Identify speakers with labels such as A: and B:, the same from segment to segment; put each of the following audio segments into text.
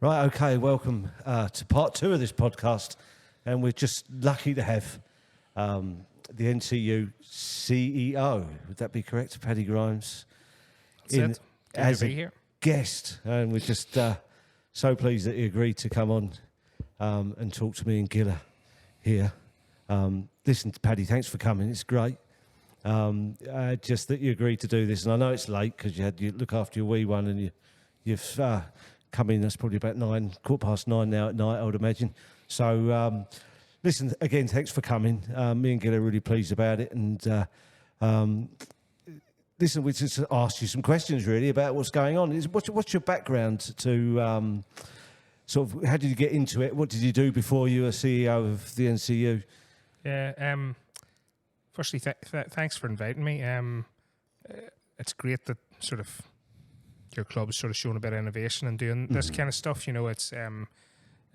A: Right, okay, welcome to part two of this podcast. And we're just lucky to have the NCU CEO, would that be correct, Paddy Grimes,
B: That's it. Good
A: as
B: to
A: a
B: be here.
A: guest. And we're just so pleased that he agreed to come on and talk to me and Gill here. Listen, Paddy, thanks for coming. It's great. Just that you agreed to do this. And I know it's late because you look after your wee one and you've come in. That's probably about 9:15 now at night, I would imagine. So, listen, again, thanks for coming. Me and Gill are really pleased about it. And listen, we just asked you some questions really about what's going on. What's your background to sort of, how did you get into it? What did you do before you were CEO of the NCU?
B: Yeah. Firstly, thanks for inviting me. It's great that sort of your club's sort of showing a bit of innovation and doing this kind of stuff. You know, it's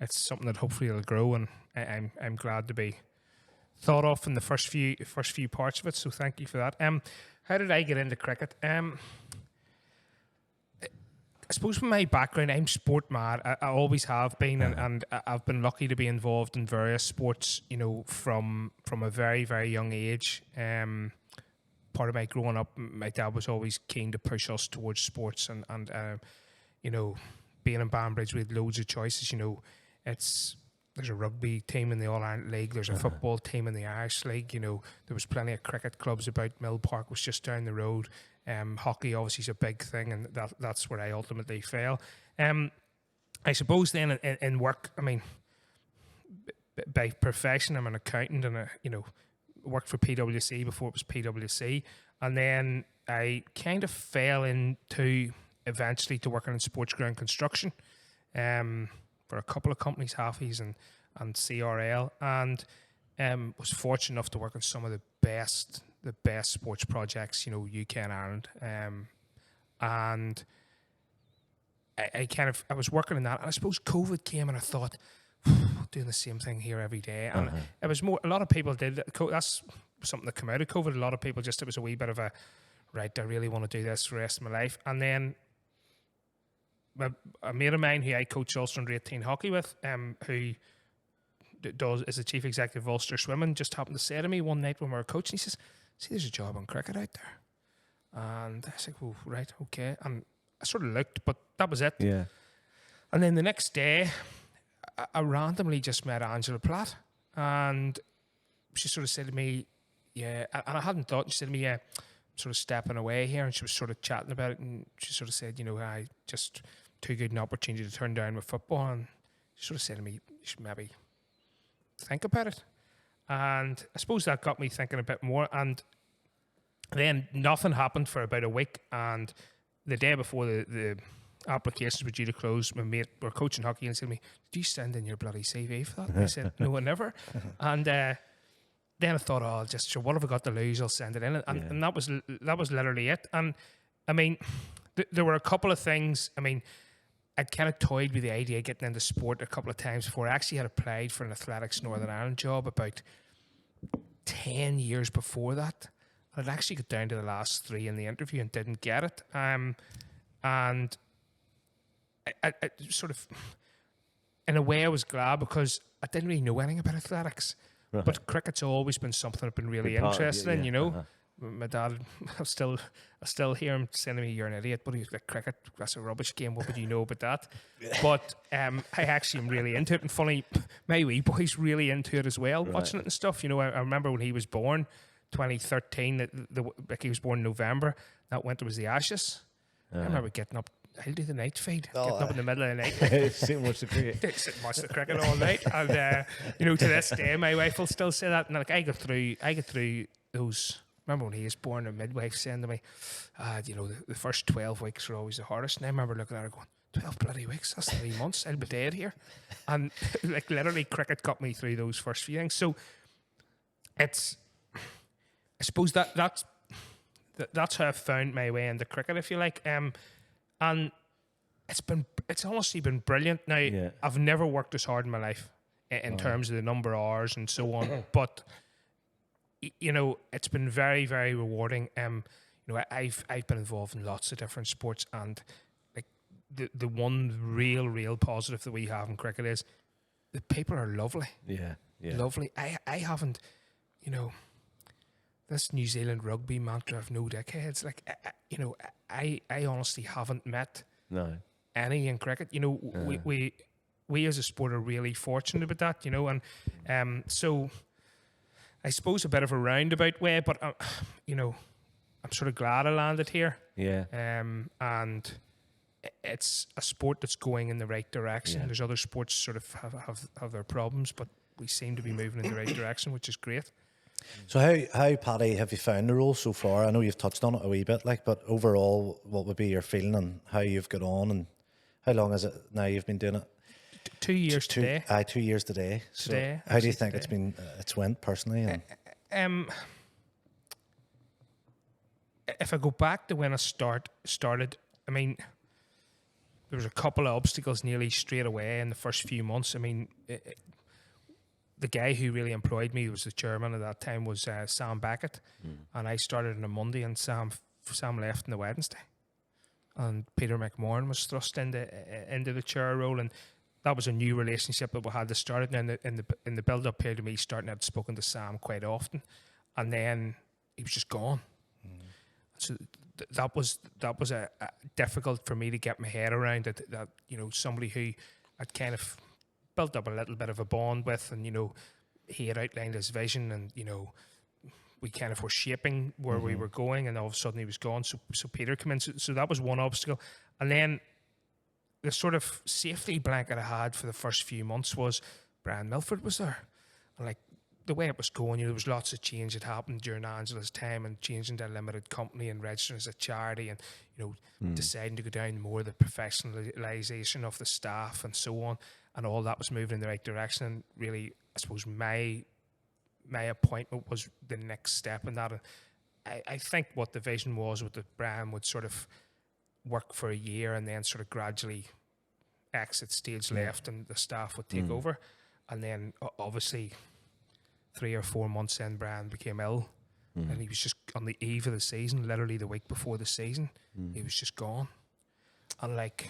B: something that hopefully will grow, and I'm glad to be thought of in the first few parts of it. So thank you for that. How did I get into cricket? I suppose from my background, I'm sport mad. I always have been, and I've been lucky to be involved in various sports, you know, from a very, very young age. Part of my growing up, my dad was always keen to push us towards sports, and you know, being in Banbridge, we had loads of choices. You know, there's a rugby team in the All-Ireland League, there's a football team in the Irish League, you know, there was plenty of cricket clubs about. Mill Park was just down the road. Hockey obviously is a big thing, and that's where I ultimately fell. I suppose then in work, I mean, by profession, I'm an accountant, and worked for PwC before it was PwC, and then I kind of fell into eventually to working in sports ground construction for a couple of companies, Halfies and CRL, and was fortunate enough to work on some of the best sports projects, you know, UK and Ireland, and I was working in that, and I suppose COVID came, and I thought, doing the same thing here every day, and it was more. A lot of people did. That's something that came out of COVID. A lot of people it was a wee bit of a, right, I really want to do this for the rest of my life, and then a mate of mine who I coach Ulster under 18 hockey with, who is the chief executive of Ulster Swimming, just happened to say to me one night when we were coaching, he says, "See, there's a job on cricket out there," and I was like, "Oh, right, okay," and I sort of looked, but that was it.
A: Yeah.
B: And then the next day, I randomly just met Angela Platt, and she sort of said to me, yeah, and I hadn't thought, she said to me, yeah, I'm sort of stepping away here, and she was sort of chatting about it, and she sort of said, you know, I just too good an opportunity to turn down with football, and she sort of said to me, you should maybe think about it. And I suppose that got me thinking a bit more, and then nothing happened for about a week, and the day before the applications were due to close, my mate were coaching hockey and said to me, "Did you send in your bloody CV for that?" And I said, "No, I never." And then I thought, "Oh, just sure, what have I got to lose? I'll send it in." And that was literally it. And I mean, there were a couple of things. I mean, I'd kind of toyed with the idea of getting into sport a couple of times before. I actually had applied for an Athletics Northern Ireland job about 10 years before that. I'd actually got down to the last 3 in the interview and didn't get it. And I sort of, in a way, I was glad because I didn't really know anything about athletics. Right. But cricket's always been something I've been really interested in, you know. My dad, I still hear him saying to me, "You're an idiot," but he's like, "Cricket, that's a rubbish game. What would you know about that?" But I actually am really into it. And funny, my wee boy's really into it as well, watching it and stuff. You know, I remember when he was born, 2013, like he was born in November, that winter was the Ashes. I remember getting up. I'll do the night feed. Getting up in the middle of the night.
A: Sit and watch the cricket.
B: Sit and watch the cricket all night. And, you know, to this day, my wife will still say that. And like, I get through those. Remember when he was born, a midwife saying to me, you know, the first 12 weeks were always the hardest. And I remember looking at her going, 12 bloody weeks? That's 3 months. I'll be dead here. And like literally cricket got me through those first few things. So it's, I suppose that's how I found my way into cricket, if you like. And it's honestly been brilliant. Now, I've never worked as hard in my life in terms of the number of hours and so on, but you know, it's been very, very rewarding. You know, I've been involved in lots of different sports, and like the one real positive that we have in cricket is the people are lovely.
A: Yeah.
B: Lovely. I haven't, you know, this New Zealand rugby mantra of no dickheads. Like, I honestly haven't met any in cricket. You know, we as a sport are really fortunate about that. You know, and so I suppose a bit of a roundabout way, but you know, I'm sort of glad I landed here.
A: Yeah.
B: And it's a sport that's going in the right direction.
A: Yeah.
B: There's other sports sort of have their problems, but we seem to be moving in the right direction, which is great.
C: So how, Paddy, have you found the role so far? I know you've touched on it a wee bit, like, but overall, what would be your feeling and how you've got on, and how long is it now you've been doing it?
B: 2 years today.
C: 2 years today.
B: Today.
C: So how do you think it's went personally? And
B: if I go back to when I started, I mean, there was a couple of obstacles nearly straight away in the first few months. I mean, the guy who really employed me, who was the chairman at that time, was Sam Beckett, and I started on a Monday, and Sam left on the Wednesday, and Peter McMorran was thrust into the chair role, and that was a new relationship that we had to start. And in the build up period to me starting, I'd spoken to Sam quite often, and then he was just gone. So that was a difficult for me to get my head around. That you know, somebody who I'd kind of built up a little bit of a bond with, and you know, he had outlined his vision, and you know, we kind of were shaping where we were going, and all of a sudden he was gone. So Peter came in. So that was one obstacle, and then the sort of safety blanket I had for the first few months was Brian Milford was there, and like the way it was going, you know, there was lots of change that happened during Angela's time, and changing to a limited company and registering as a charity, and you know, deciding to go down more the professionalisation of the staff and so on, and all that was moving in the right direction. And really, I suppose my appointment was the next step in that. And I think what the vision was with the Brian would sort of work for a year and then sort of gradually exit stage left, and the staff would take over. And then obviously 3 or 4 months in, Brian became ill, and he was just on the eve of the season, literally the week before the season, he was just gone. And like,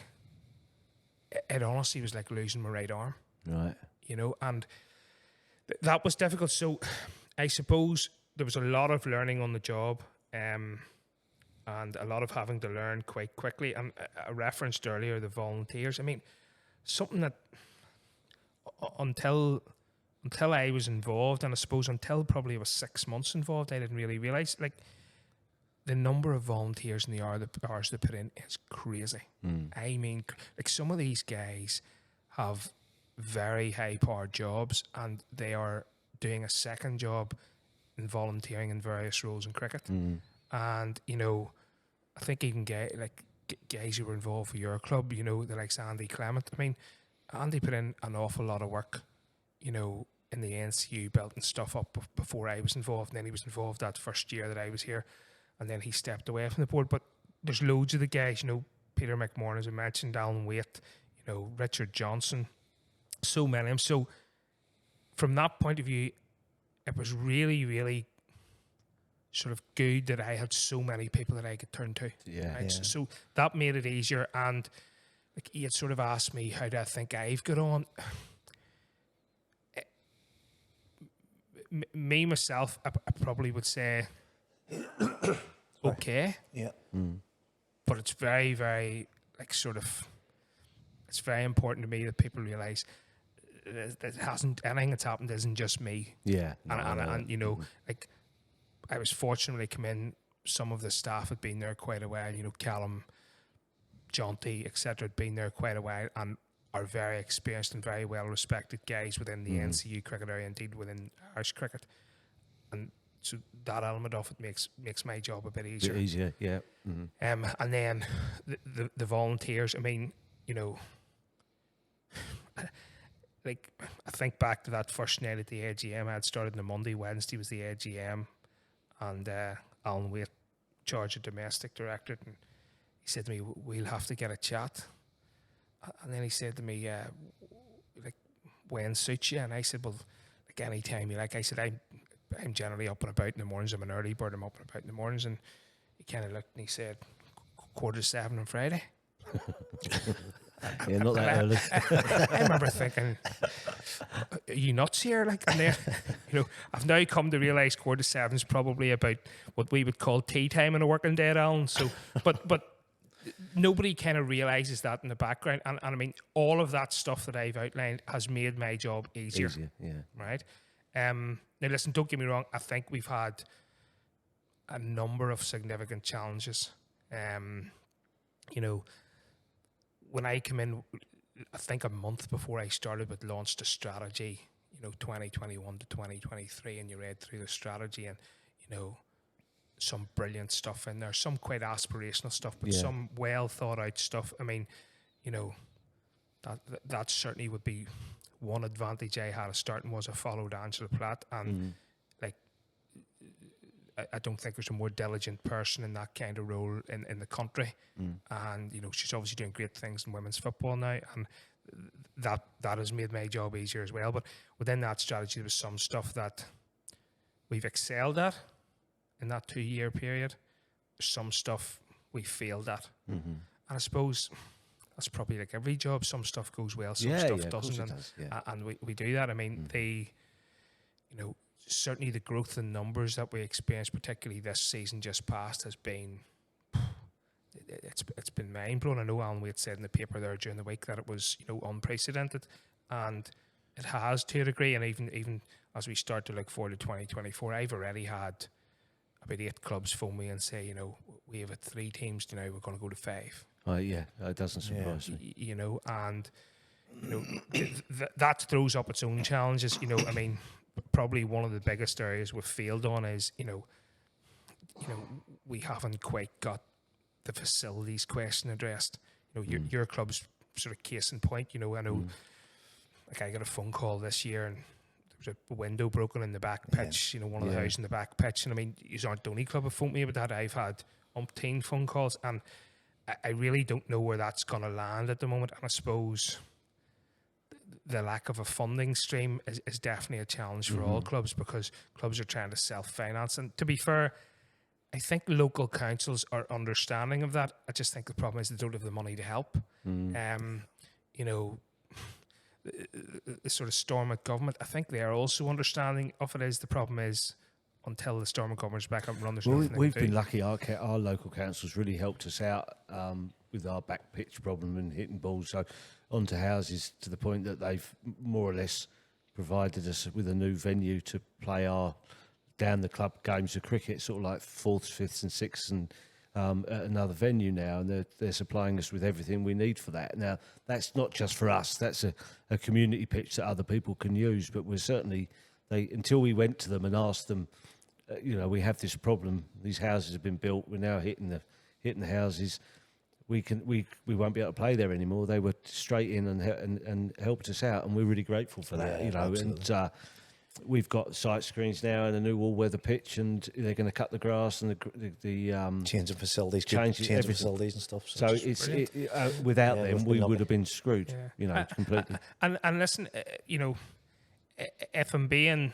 B: it honestly was like losing my right arm.
A: Right.
B: You know, and that was difficult. So I suppose there was a lot of learning on the job, and a lot of having to learn quite quickly. And I referenced earlier the volunteers. I mean, something that until I was involved, and I suppose until probably I was 6 months involved, I didn't really realise, like, the number of volunteers and the hours they put in is crazy. I mean, like, some of these guys have very high-powered jobs, and they are doing a second job in volunteering in various roles in cricket. And, you know, I think even guys who were involved with your club, you know, the likes Andy Clement. I mean, Andy put in an awful lot of work, you know, in the NCU, building stuff up before I was involved. And then he was involved that first year that I was here, and then he stepped away from the board. But there's loads of the guys, you know, Peter McMorran, as I mentioned, Alan Waite, you know, Richard Johnson, so many of them. So from that point of view, it was really, really sort of good that I had so many people that I could turn to.
A: Yeah.
B: Right? So that made it easier. And like, he had sort of asked me, how do I think I've got on? Me, myself, I probably would say okay. Yeah. But it's very, very, like, sort of, it's very important to me that people realise that anything that's happened isn't just me.
A: Yeah.
B: And you know, like, I was fortunately come in, some of the staff had been there quite a while, you know, Callum, Jonty, etc., had been there quite a while, and are very experienced and very well respected guys within the NCU cricket area, indeed within Irish cricket. And so that element of it makes my job a bit easier.
A: Easier, yeah.
B: And then the volunteers, I mean, you know, like, I think back to that first night at the AGM. I had started on a Monday, Wednesday was the AGM, and Alan Waite, charge of domestic director, and he said to me, we'll have to get a chat. And then he said to me, like, when suits you? And I said, well, like, any time you like. I said, I'm generally up and about in the mornings. I'm an early bird. I'm up and about in the mornings. And he kind of looked and he said, 6:45 on Friday.
A: Yeah, not that early.
B: I remember thinking, are you nuts here? Like, and then, I've now come to realise 7:15 is probably about what we would call tea time in a working day, Alan. So, but nobody kind of realises that in the background. And I mean, all of that stuff that I've outlined has made my job easier.
A: Yeah.
B: Right? Now, listen, don't get me wrong. I think we've had a number of significant challenges. When I come in, I think a month before I started, we launched a strategy, 2021 to 2023, and you read through the strategy and, some brilliant stuff in there, some quite aspirational stuff, but some well thought out stuff. I mean, that certainly would be one advantage I had of starting was I followed Angela Platt, and I don't think there's a more diligent person in that kind of role in the country. And, she's obviously doing great things in women's football now. And that has made my job easier as well. But within that strategy, there was some stuff that we've excelled at in that 2-year period. There's some stuff we failed at. And I suppose that's probably like every job. Some stuff goes well, some stuff doesn't. And we do that. I mean, certainly the growth in numbers that we experienced, particularly this season just past, has been it's been mind blowing. I know, Alan, we had said in the paper there during the week that it was unprecedented, and it has to a degree. And even as we start to look forward to 2024, I've already had about 8 clubs phone me and say, we have 3 teams now. We're going to go to 5.
A: It doesn't surprise me.
B: That throws up its own challenges. I mean, probably one of the biggest areas we've failed on is, we haven't quite got the facilities question addressed. Your club's sort of case in point. I know, like I got a phone call this year and there was a window broken in the back pitch. One of the houses in the back pitch. And I mean, you aren't the only club have phoned me about that. I've had umpteen phone calls, and I really don't know where that's going to land at the moment. And I suppose the lack of a funding stream is definitely a challenge for all clubs, because clubs are trying to self-finance. And to be fair, I think local councils are understanding of that. I just think the problem is they don't have the money to help. The sort of Stormont government, I think they are also understanding of it. Is the problem is until the Stormont government's back up and running, there's nothing
A: we've
B: they can
A: been
B: do.
A: lucky. Our local councils really helped us out with our back pitch problem and hitting balls onto houses, to the point that they've more or less provided us with a new venue to play our down the club games of cricket, sort of like 4th, 5th and 6th, and at another venue now, and they're supplying us with everything we need for that. Now, that's not just for us, that's a community pitch that other people can use, but we're certainly, until we went to them and asked them, we have this problem, these houses have been built, we're now hitting the houses, we won't be able to play there anymore. They were straight in and helped us out, and we're really grateful for that.
C: Absolutely.
A: And we've got sight screens now and a new all-weather pitch, and they're going to cut the grass and the
C: changing facilities,
A: changing
C: facilities and stuff.
A: So without them, we would have been screwed.
B: Yeah.
A: Completely.
B: And listen, if I'm being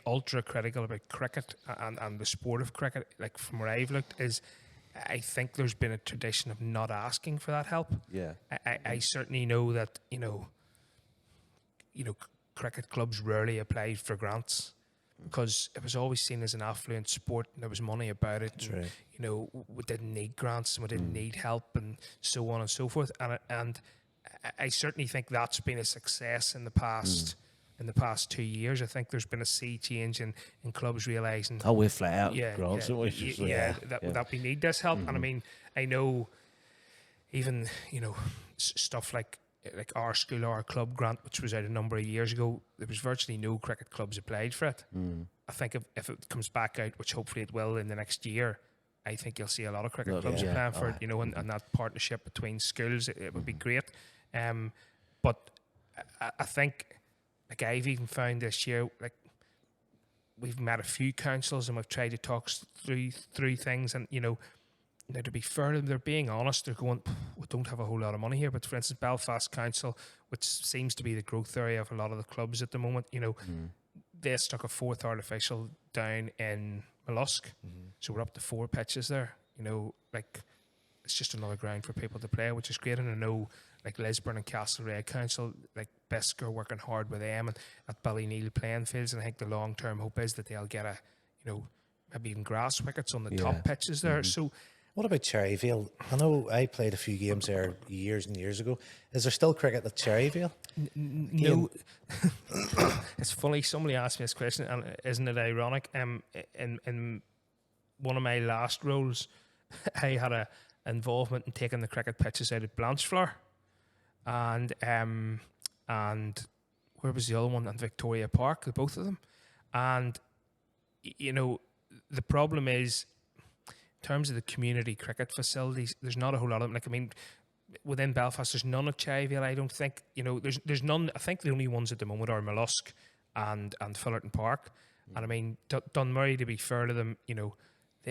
B: ultra critical about cricket and the sport of cricket, like from where I've looked, is I think there's been a tradition of not asking for that help.
A: Yeah.
B: I certainly know that, cricket clubs rarely applied for grants because it was always seen as an affluent sport and there was money about it.
C: That's
B: and,
C: right.
B: We didn't need grants and we didn't need help and so on and so forth. And I certainly think that's been a success in the past. In the past 2 years, I think there's been a sea change in clubs realising.
A: Oh, we're flat out grants, aren't we?
B: That we need this help. And I mean, I know even, stuff like our school, our club grant, which was out a number of years ago, there was virtually no cricket clubs applied for it. I think if it comes back out, which hopefully it will in the next year, I think you'll see a lot of cricket clubs applying for it, and that partnership between schools, it would be great. But I think, like I've even found this year, like we've met a few councils and we've tried to talk through things, and now to be fair, they're being honest. They're going, we don't have a whole lot of money here. But for instance, Belfast Council, which seems to be the growth area of a lot of the clubs at the moment, they stuck a 4th artificial down in Mollusk, so we're up to 4 pitches there. Like it's just another ground for people to play, which is great. And I know like Lisburn and Castlereagh Council, like Bisque are working hard with them, and at Ballyneal playing fields. And I think the long term hope is that they'll get maybe even grass wickets on the top pitches there. So.
C: What about Cherryvale? I know I played a few games there years and years ago. Is there still cricket at Cherryvale?
B: No. It's funny, somebody asked me this question, and isn't it ironic? In one of my last roles, I had a involvement in taking the cricket pitches out at Blanchflower, and where was the other one? And Victoria Park, the both of them. And the problem is, in terms of the community cricket facilities, there's not a whole lot of them. Like, I mean, within Belfast, there's none at Cherryvale. I don't think, there's none. I think the only ones at the moment are Mollusk and Fullerton Park. And I mean, Dunmurray, to be fair to them,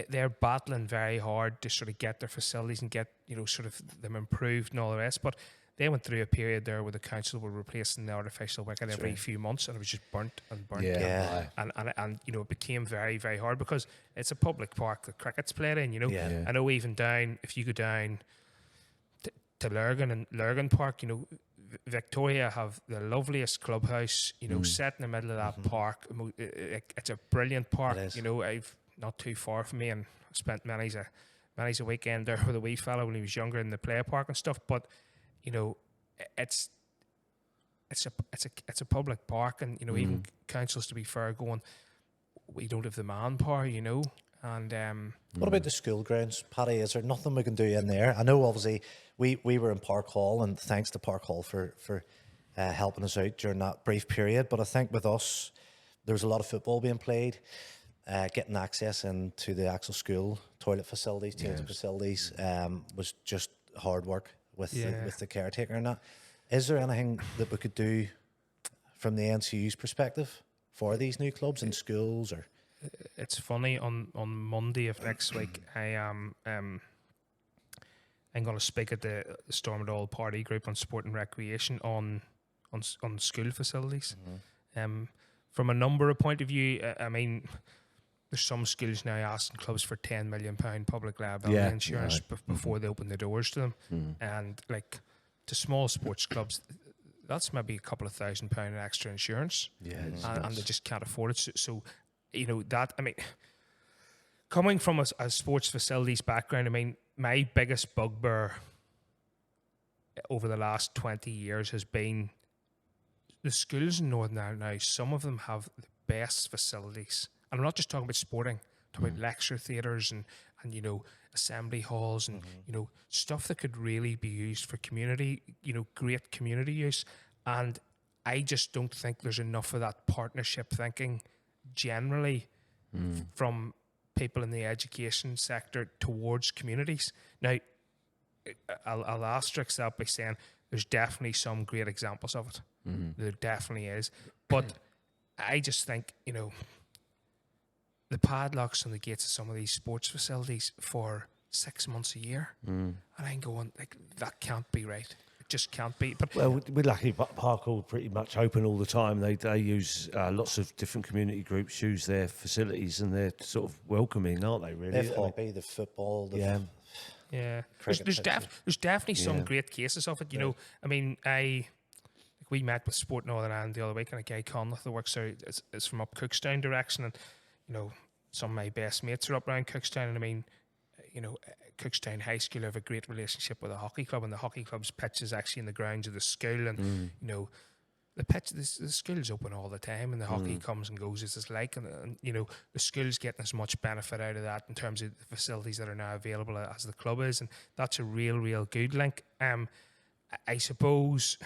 B: they're battling very hard to sort of get their facilities and get, sort of them improved and all the rest. But they went through a period there where the council were replacing the artificial wicket every few months, and it was just burnt and burnt.
C: Yeah.
B: And it became very, very hard because it's a public park that cricket's played in,
C: Yeah.
B: I know even down, if you go down to Lurgan and Lurgan Park, Victoria have the loveliest clubhouse, set in the middle of that park. It's a brilliant park, I've not too far from me, and I spent many's a weekend there with a wee fella when he was younger in the play park and stuff. But it's a public park, and even councils, to be fair, going, we don't have the manpower, and
C: What about the school grounds, Paddy? Is there nothing we can do in there? I know obviously we were in Park Hall, and thanks to Park Hall for helping us out during that brief period. But I think with us, there was a lot of football being played. Getting access into the actual school toilet facilities, changing facilities, was just hard work with the caretaker and that. Is there anything that we could do from the NCU's perspective for these new clubs in schools? Or
B: it's funny, on Monday of next week, I'm going to speak at the Stormont Party group on sport and recreation on school facilities. From a number of point of view, I mean, there's some schools now asking clubs for £10 million public liability insurance before they open the doors to them. And like, to small sports clubs, that's maybe a couple of £1,000 in extra insurance. And they just can't afford it. So that, I mean, coming from a sports facilities background, I mean, my biggest bugbear over the last 20 years has been the schools in Northern Ireland now. Some of them have the best facilities. And I'm not just talking about sporting, I'm talking about lecture theatres and assembly halls and, stuff that could really be used for community, great community use. And I just don't think there's enough of that partnership thinking generally from people in the education sector towards communities. Now, I'll asterisk that by saying there's definitely some great examples of it. There definitely is. But I just think, the padlocks on the gates of some of these sports facilities for 6 months a year. And I'm going, like, that can't be right. It just can't be. But
A: well, we're lucky. Park Hall pretty much open all the time. They use lots of different community groups use their facilities, and they're sort of welcoming, aren't they? Really,
C: they've hockey, the football,
A: yeah.
B: There's definitely some great cases of it. I mean, we met with Sport Northern Ireland the other week, and a guy Conleth that works there is from up Cookstown direction, and some of my best mates are up around Cookstown, and I mean, Cookstown High School have a great relationship with the hockey club, and the hockey club's pitch is actually in the grounds of the school, and the pitch, the school's open all the time, and the hockey comes and goes as it's like, and the school's getting as much benefit out of that in terms of the facilities that are now available as the club is, and that's a real good link. I suppose,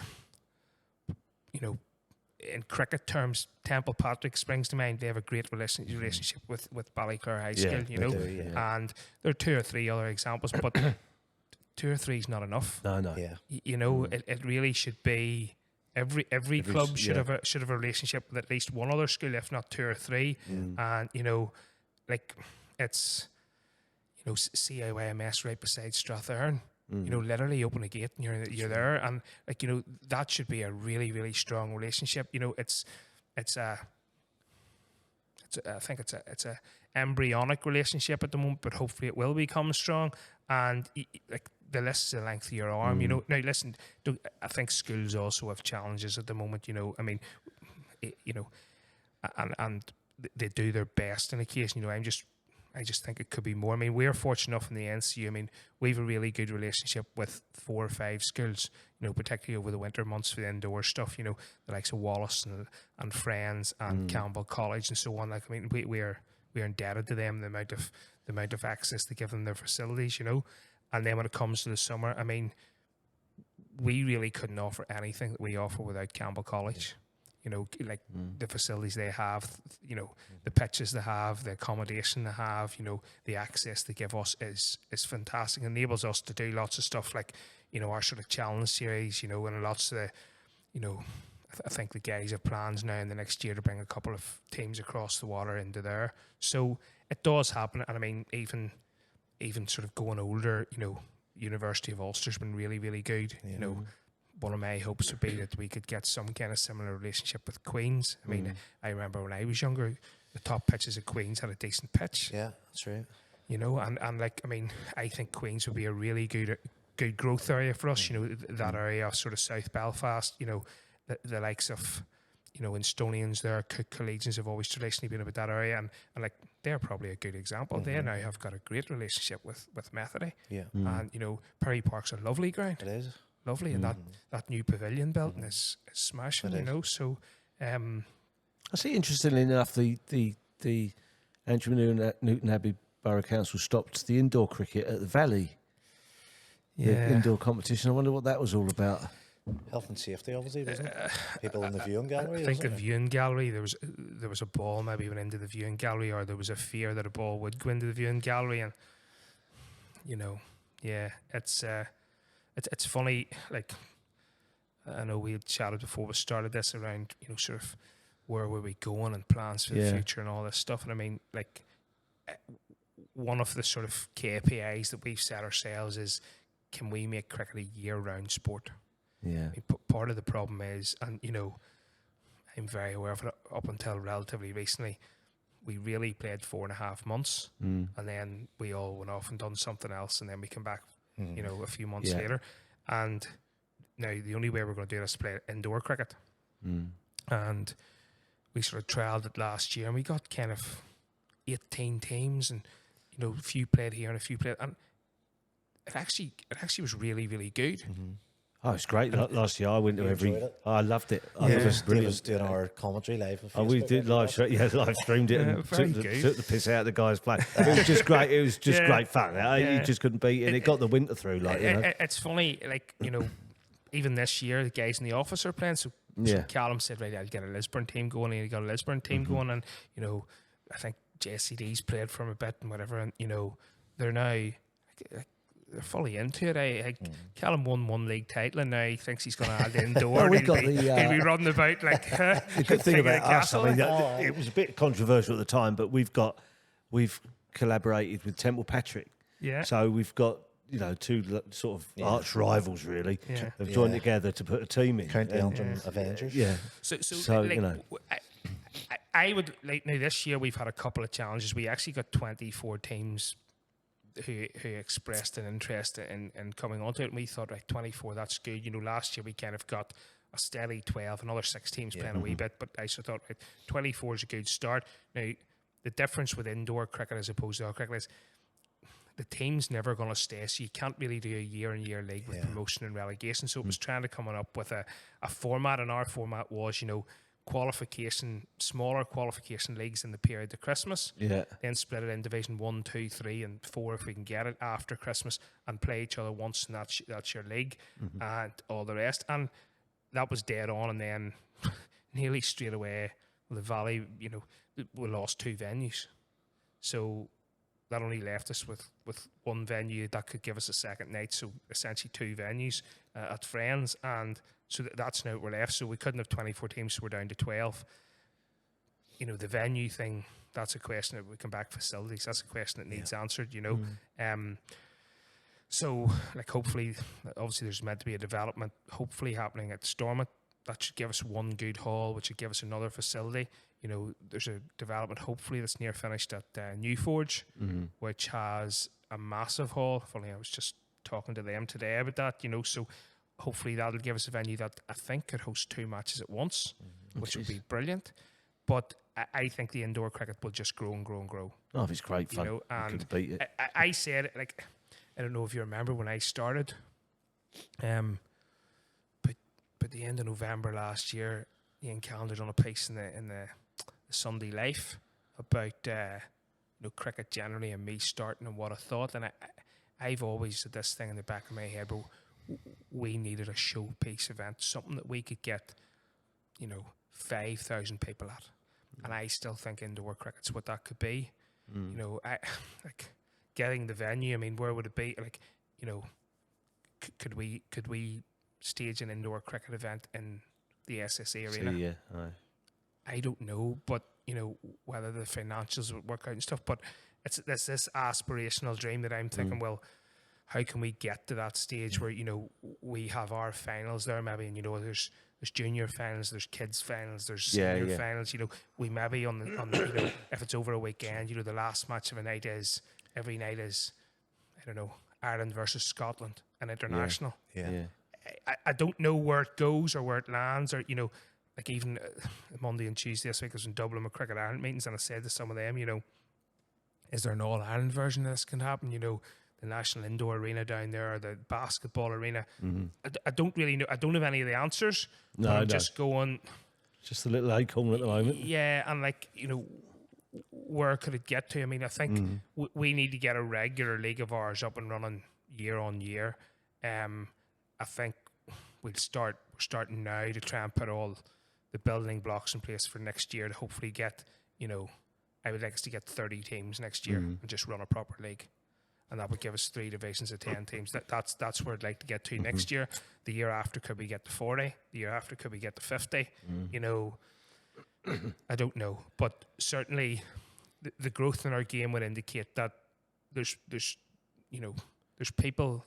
B: in cricket terms, Temple Patrick springs to mind. They have a great relationship with Ballyclare High School, and there are 2 or 3 other examples, but 2 or 3 is not enough.
A: No.
B: It really should be every club should have a relationship with at least one other school, if not 2 or 3, and like it's CIYMS right beside Strathearn. Literally open a gate and you're there, and like that should be a really strong relationship. I think it's a embryonic relationship at the moment, but hopefully it will become strong. And like the list is the length of your arm, you know. Now listen, I think schools also have challenges at the moment, you know. I mean, you know, and they do their best in a case, you know. I just think it could be more. I mean, we're fortunate enough in the NCU. I mean, we have a really good relationship with 4 or 5 schools, you know, particularly over the winter months for the indoor stuff, you know, the likes of Wallace and Friends and Campbell College and so on. Like, I mean, we're indebted to them, the amount of access they give them their facilities, you know. And then when it comes to the summer, I mean, we really couldn't offer anything that we offer without Campbell College. You know, like the facilities they have, you know, the pitches they have, the accommodation they have, you know, the access they give us is fantastic. It enables us to do lots of stuff like, you know, our sort of challenge series, you know, and lots of the, you know, I think the guys have plans now in the next year to bring a couple of teams across the water into there. So it does happen. And I mean, even sort of going older, you know, University of Ulster's been really, really good, you know. One of my hopes would be that we could get some kind of similar relationship with Queen's. I mean, I remember when I was younger, the top pitches at Queen's had a decent pitch.
C: Yeah, that's right.
B: You know, and like, I mean, I think Queen's would be a really good growth area for us. You know, that area of sort of South Belfast. You know, the likes of, you know, Estonians there, Collegians have always traditionally been about that area, and like they're probably a good example. They now have got a great relationship with Methody.
C: Yeah,
B: and you know, Perry Park's a lovely ground.
C: it is.
B: Lovely, and that new pavilion built is smashing, you know. So,
A: I see. Interestingly enough, the Antrim Newton Abbey Borough Council stopped the indoor cricket at the Valley, the indoor competition. I wonder what that was all about.
C: Health and safety, obviously, wasn't it? People in the viewing gallery.
B: I think the viewing gallery, there was a ball maybe went into the viewing gallery, or there was a fear that a ball would go into the viewing gallery, and you know, yeah, it's funny. Like, I know we had chatted before we started this around, you know, sort of where were we going and plans for the future and all this stuff. And I mean, like, one of the sort of KPIs that we've set ourselves is, can we make cricket a year-round sport?
A: Yeah.
B: I mean, part of the problem is, and you know, I'm very aware of it, up until relatively recently, we really played 4.5 months, and then we all went off and done something else, and then we come back, you know, a few months later. And now the only way we're going to do this is play indoor cricket. And we sort of trialled it last year, and we got kind of 18 teams, and you know, a few played here and a few played, and it actually was really, really good.
A: Oh, it's great. Last year I went to every. I loved it.
C: It was brilliant. Doing our commentary live.
A: We did live streamed it and took the piss out of the guys playing. It was just great. It was just great fun. You just couldn't beat it. And it got the winter through. Like, you know.
B: It's funny, like, you know, even this year the guys in the office are playing. So Callum said, right, I'll get a Lisburn team going, and he got a Lisburn team going, and you know, I think JCD's played for him a bit and whatever, and you know, they're now. They're fully into it. Callum won 1 league title, and now he thinks he's going to add indoor. He'll be running about like
A: the good thing about us. I mean, it was a bit controversial at the time, but we've collaborated with Temple Patrick.
B: Yeah.
A: So we've got, you know, 2 sort of arch rivals really have joined together to put a team in.
C: County Antrim Avengers.
B: Yeah. So
A: like,
B: you know,
A: I
B: would like, now this year we've had a couple of challenges. We actually got 24 teams who expressed an interest in coming onto it, and we thought, right, 24, that's good. You know, last year we kind of got a steady 12, another 6 teams playing a wee bit, but I sort of thought, right, 24 is a good start. Now, the difference with indoor cricket as opposed to outdoor cricket is the team's never going to stay, so you can't really do a year-on-year league with promotion and relegation. So it was trying to come up with a format, and our format was, you know, smaller qualification leagues in the period to Christmas. Then split it in Division 1, 2, 3, and 4 if we can get it after Christmas, and play each other once, and that's your league, and all the rest. And that was dead on. And then nearly straight away, the Valley, you know, we lost 2 venues, so that only left us with 1 venue that could give us a second night. So essentially 2 venues at Friends, and so that's now what we're left. So we couldn't have 24 teams, so we're down to 12. You know, the venue thing, that's a question that we come back facilities. That's a question that needs answered, you know. So, like, hopefully, obviously there's meant to be a development, hopefully happening at Stormont that should give us one good hall, which should give us another facility. You know, there's a development hopefully that's near finished at New Forge, which has a massive hall. Funny, I was just talking to them today about that. You know, so hopefully that'll give us a venue that I think could host 2 matches at once, which would be brilliant. But I think the indoor cricket will just grow and grow and grow.
A: Oh, it's great fun.
B: You know, and
A: couldn't beat it.
B: I said, like, I don't know if you remember when I started, but the end of November last year, Ian Callender done a piece in the Sunday Life about cricket generally and me starting and what I thought, and I've always had this thing in the back of my head, but we needed a showpiece event, something that we could get, 5,000 people at, and I still think indoor cricket's what that could be. You know, I like getting the venue. I mean, where would it be? Like, could we stage an indoor cricket event in the SSE Arena?
A: Yeah,
B: I don't know, but whether the financials would work out and stuff. But it's this aspirational dream that I'm thinking. Well, how can we get to that stage where we have our finals there, maybe, and there's junior finals, there's kids finals, there's senior finals. We maybe on the if it's over a weekend, the last match of a night is every night is, I don't know, Ireland versus Scotland, an international.
C: Yeah.
B: I don't know where it goes or where it lands, or like even Monday and Tuesday this week I was in Dublin with Cricket Ireland meetings, and I said to some of them, is there an All Ireland version of this can happen? The National Indoor Arena down there, or the basketball arena. I don't really know. I don't have any of the answers.
A: No,
B: I'm just going.
A: Just a little acorn at the moment.
B: Yeah, and like where could it get to? I mean, I think we need to get a regular league of ours up and running year on year. I think we're starting now to try and put all the building blocks in place for next year to hopefully get, I would like us to get 30 teams next year and just run a proper league. And that would give us 3 divisions of 10 teams. That's where I'd like to get to next year. The year after, could we get to 40? The year after, could we get to 50? I don't know. But certainly the growth in our game would indicate that there's people.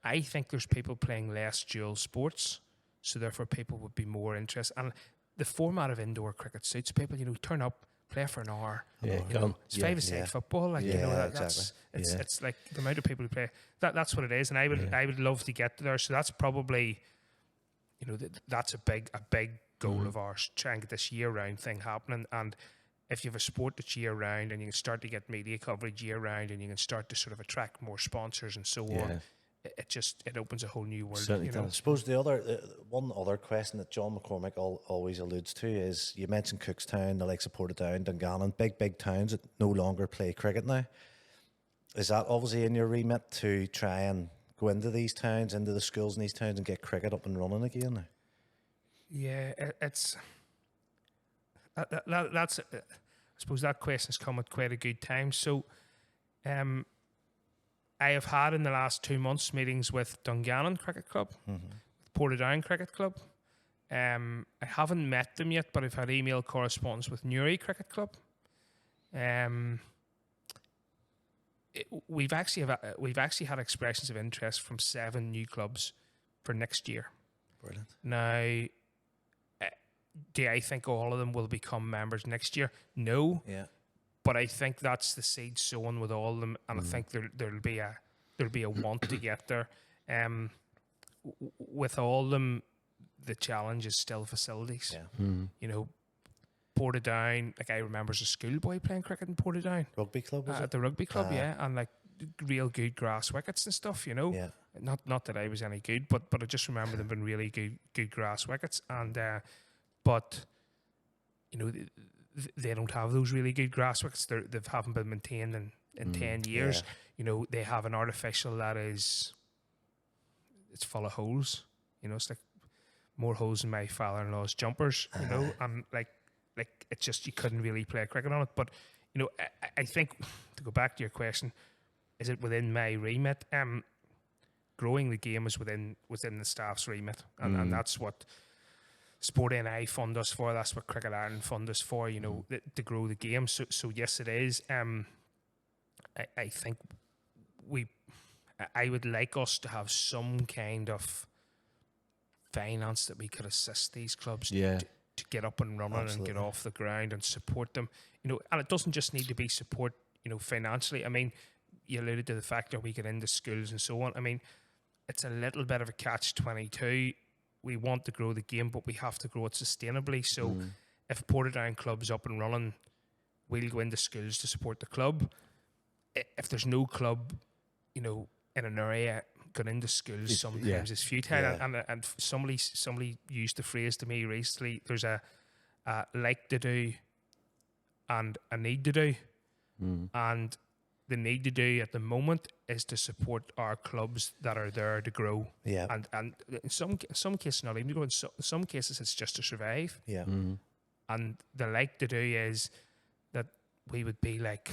B: I think there's people playing less dual sports, so therefore people would be more interested. And the format of indoor cricket suits people. Turn up, play for an hour. It's five-a-side football. Like
C: exactly.
B: It's like the amount of people who play. That's what it is. And I would love to get there. So that's probably, that's a big goal of ours. Try and get this year-round thing happening. And if you have a sport that's year-round, and you can start to get media coverage year-round, and you can start to sort of attract more sponsors and so on. It opens a whole new world.
A: Certainly does.
C: I suppose the other one other question that John McCormick always alludes to is, you mentioned Cookstown, the likes of Portadown, Dungannon, big towns that no longer play cricket now. Is that obviously in your remit to try and go into these towns, into the schools in these towns, and get cricket up and running again now?
B: Yeah, it's that's. I suppose that question's come at quite a good time. So, I have had in the last 2 months meetings with Dungannon Cricket Club, Portadown Cricket Club. I haven't met them yet, but I've had email correspondence with Newry Cricket Club. We've actually had expressions of interest from 7 new clubs for next year.
C: Brilliant.
B: Now, do I think all of them will become members next year? No.
C: Yeah.
B: But I think that's the seed sown with all of them, and I think there'll be a want to get there. With all of them, the challenge is still facilities.
C: Yeah.
B: Portadown, like I remember as a schoolboy playing cricket in Portadown.
C: Rugby club, was
B: At
C: it?
B: the rugby club, and like real good grass wickets and stuff.
C: Yeah.
B: Not that I was any good, but I just remember them being really good grass wickets, and but they don't have those really good grass wickets. They haven't been maintained in 10 years.
C: Yeah.
B: They have an artificial that it's full of holes. It's like more holes than my father-in-law's jumpers. And like it's just, you couldn't really play cricket on it. But I think, to go back to your question, is it within my remit? Growing the game is within the staff's remit, and that's what Sport NI fund us for. That's what Cricket Ireland fund us for. To grow the game. So yes, it is. I think I would like us to have some kind of finance that we could assist these clubs
A: Yeah.
B: to get up and running
C: Absolutely.
B: and get off the ground and support them. And it doesn't just need to be support, financially. I mean, you alluded to the fact that we get into schools and so on. I mean, it's a little bit of a catch-22. We want to grow the game, but we have to grow it sustainably. So if Portadown Club's up and running, we'll go into schools to support the club. If there's no club, in an area going into schools, sometimes it's futile.
C: Yeah.
B: And somebody used the phrase to me recently, there's a like to do and a need to do. And the need to do at the moment is to support our clubs that are there to grow.
C: Yeah.
B: And in some cases not even to grow. In some cases it's just to survive.
C: Yeah.
B: And the like to do is that we would be like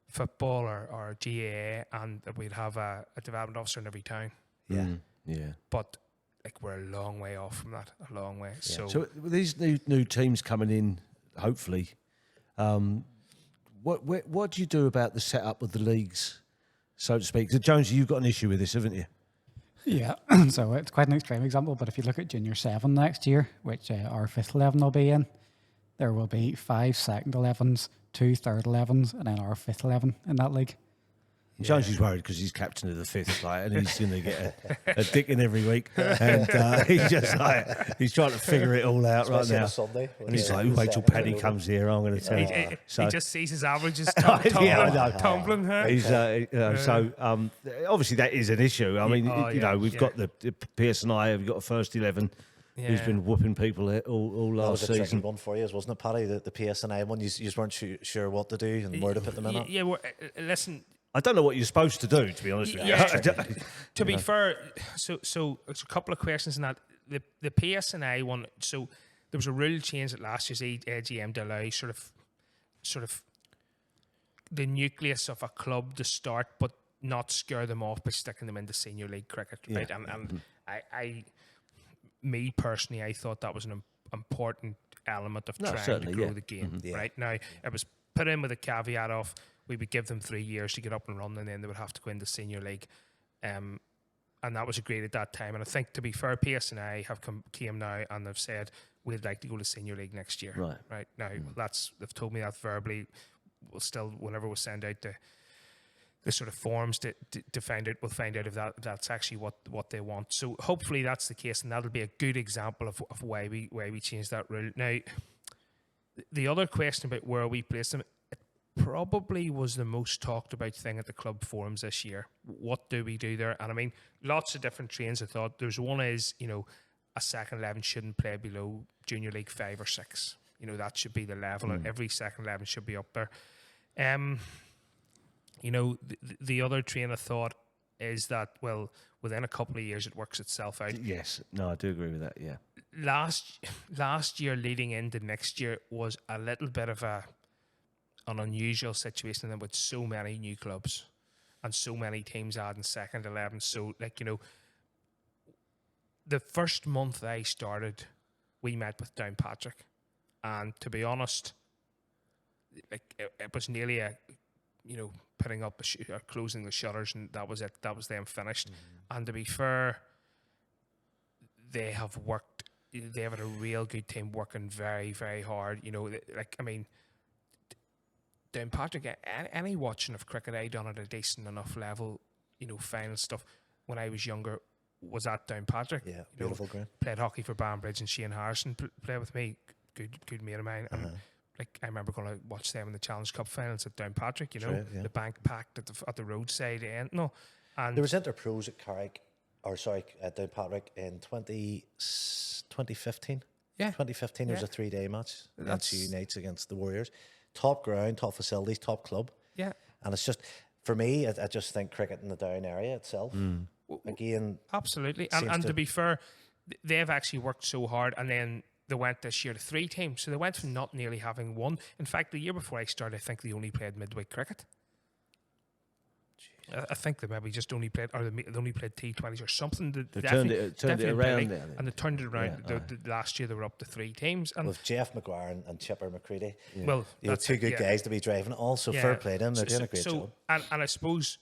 B: football or GAA, and that we'd have a development officer in every town.
C: Yeah.
A: Yeah.
B: But like we're a long way off from that, a long way.
C: Yeah.
A: So with these new teams coming in, hopefully, what do you do about the setup of the leagues, so to speak? 'Cause Jonesy, you've got an issue with this, haven't you?
D: Yeah, so it's quite an extreme example, but if you look at Junior 7 next year, which our 5th 11 will be in, there will be 5 second 11s, 2 third 11s, and then our 5th 11 in that league.
A: Jonesy's worried because he's captain of the 5th, like, and he's going to get a dicking every week, and he's just like he's trying to figure it all out
C: Especially on
A: right now.
C: a Sunday.
A: And he's like, wait till Paddy comes here, I'm going to tell you. So
B: he just sees his averages
A: Yeah, I know.
B: tumbling. Huh?
A: he's so obviously that is an issue. I mean, we've got the PSNI, we've got a first 11 who's been whooping people all
C: That
A: last
C: was a tricky
A: season.
C: one for you, wasn't it, Paddy? The PSNI one, you just weren't sure what to do and where to put them in it.
B: Yeah, well, listen.
A: I don't know what you're supposed to do, to be honest with you.
B: Yeah. To be fair, so there's a couple of questions in that. The PSNI one, so there was a rule change at last year's AGM to allow sort of the nucleus of a club to start, but not scare them off by sticking them into senior league cricket, right? And me personally, I thought that was an important element of trying to
A: certainly,
B: grow
A: yeah.
B: the game,
C: Yeah.
B: right? Now, it was put in with a caveat of we would give them 3 years to get up and run, and then they would have to go into senior league. And that was agreed at that time. And I think, to be fair, PSNI have came now and they've said we'd like to go to senior league next year. Right now, they've told me that verbally. Whenever we send out the sort of forms to find out, we'll find out if that's actually what they want. So hopefully that's the case, and that'll be a good example of why we changed that rule. Now, the other question about where we place them, it probably was the most talked about thing at the club forums this year. What do we do there? And I mean, lots of different trains of thought. There's one is, a second 11 shouldn't play below Junior League 5 or 6. That should be the level, and every second 11 should be up there. The other train of thought is that, well, within a couple of years it works itself out.
A: Yes, no, I do agree with that. Yeah,
B: last year leading into next year was a little bit of an unusual situation, with so many new clubs and so many teams adding second 11. So, the first month I started, we met with Downpatrick, and to be honest, it was nearly putting up or closing the shutters, and that was it. That was them finished. And to be fair, they have worked. They have had a real good team working very, very hard. Downpatrick, any watching of cricket I done at a decent enough level, final stuff when I was younger was at Downpatrick.
C: Yeah, beautiful ground.
B: Played hockey for Banbridge, and Shane Harrison played with me, good mate of mine. And I remember going to watch them in the Challenge Cup finals at Downpatrick. The bank packed at the roadside end. No, and
C: there was Interpros at Carrick, at Downpatrick in 2015.
B: Yeah,
C: 2015. There was a 3-day match.
B: That's
C: Unites against the Warriors. Top ground, top facilities, top club.
B: Yeah,
C: and it's just, for me, I just think cricket in the Down area itself. Again,
B: absolutely. And to be fair, they've actually worked so hard, and then they went this year to 3 teams. So they went from not nearly having one. In fact, the year before I started, I think they only played midweek cricket. I think they maybe just only played, or they only played T20s or something.
A: they turned it around,
B: and they turned it around. The last year they were up to 3 teams, and
C: with Jeff McGuire and Chipper McCready.
B: Well,
C: that's 2 good guys to be driving it all. So fair play to them. They're doing a great job.
B: And I suppose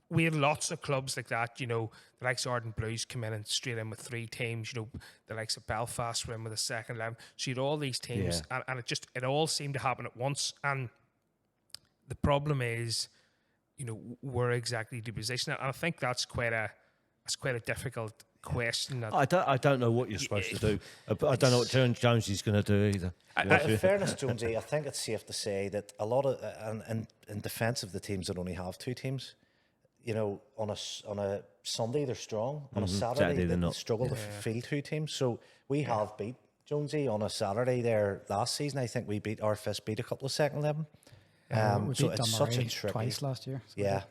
B: we had lots of clubs like that, you know, the likes of Ardent Blues come in and straight in with 3 teams, you know, the likes of Belfast were in with a second 11. So you had all these teams, and it all seemed to happen at once. And the problem is, you know, where exactly to position it. And I think that's quite a difficult question. That
A: I don't know what you're supposed to do. I don't know what Jones is going to do either.
C: In fairness, Jonesy, I think it's safe to say that a lot of in defence of the teams that only have 2 teams, you know, on a Sunday they're strong. On a Saturday they're not. Struggle to field 2 teams. So we have beat Jonesy on a Saturday there last season. I think we beat our fist beat a couple of second 11.
D: We
C: So
D: beat
C: it's such a
D: Dunmurray
C: tricky
D: twice last year. So
C: Yeah.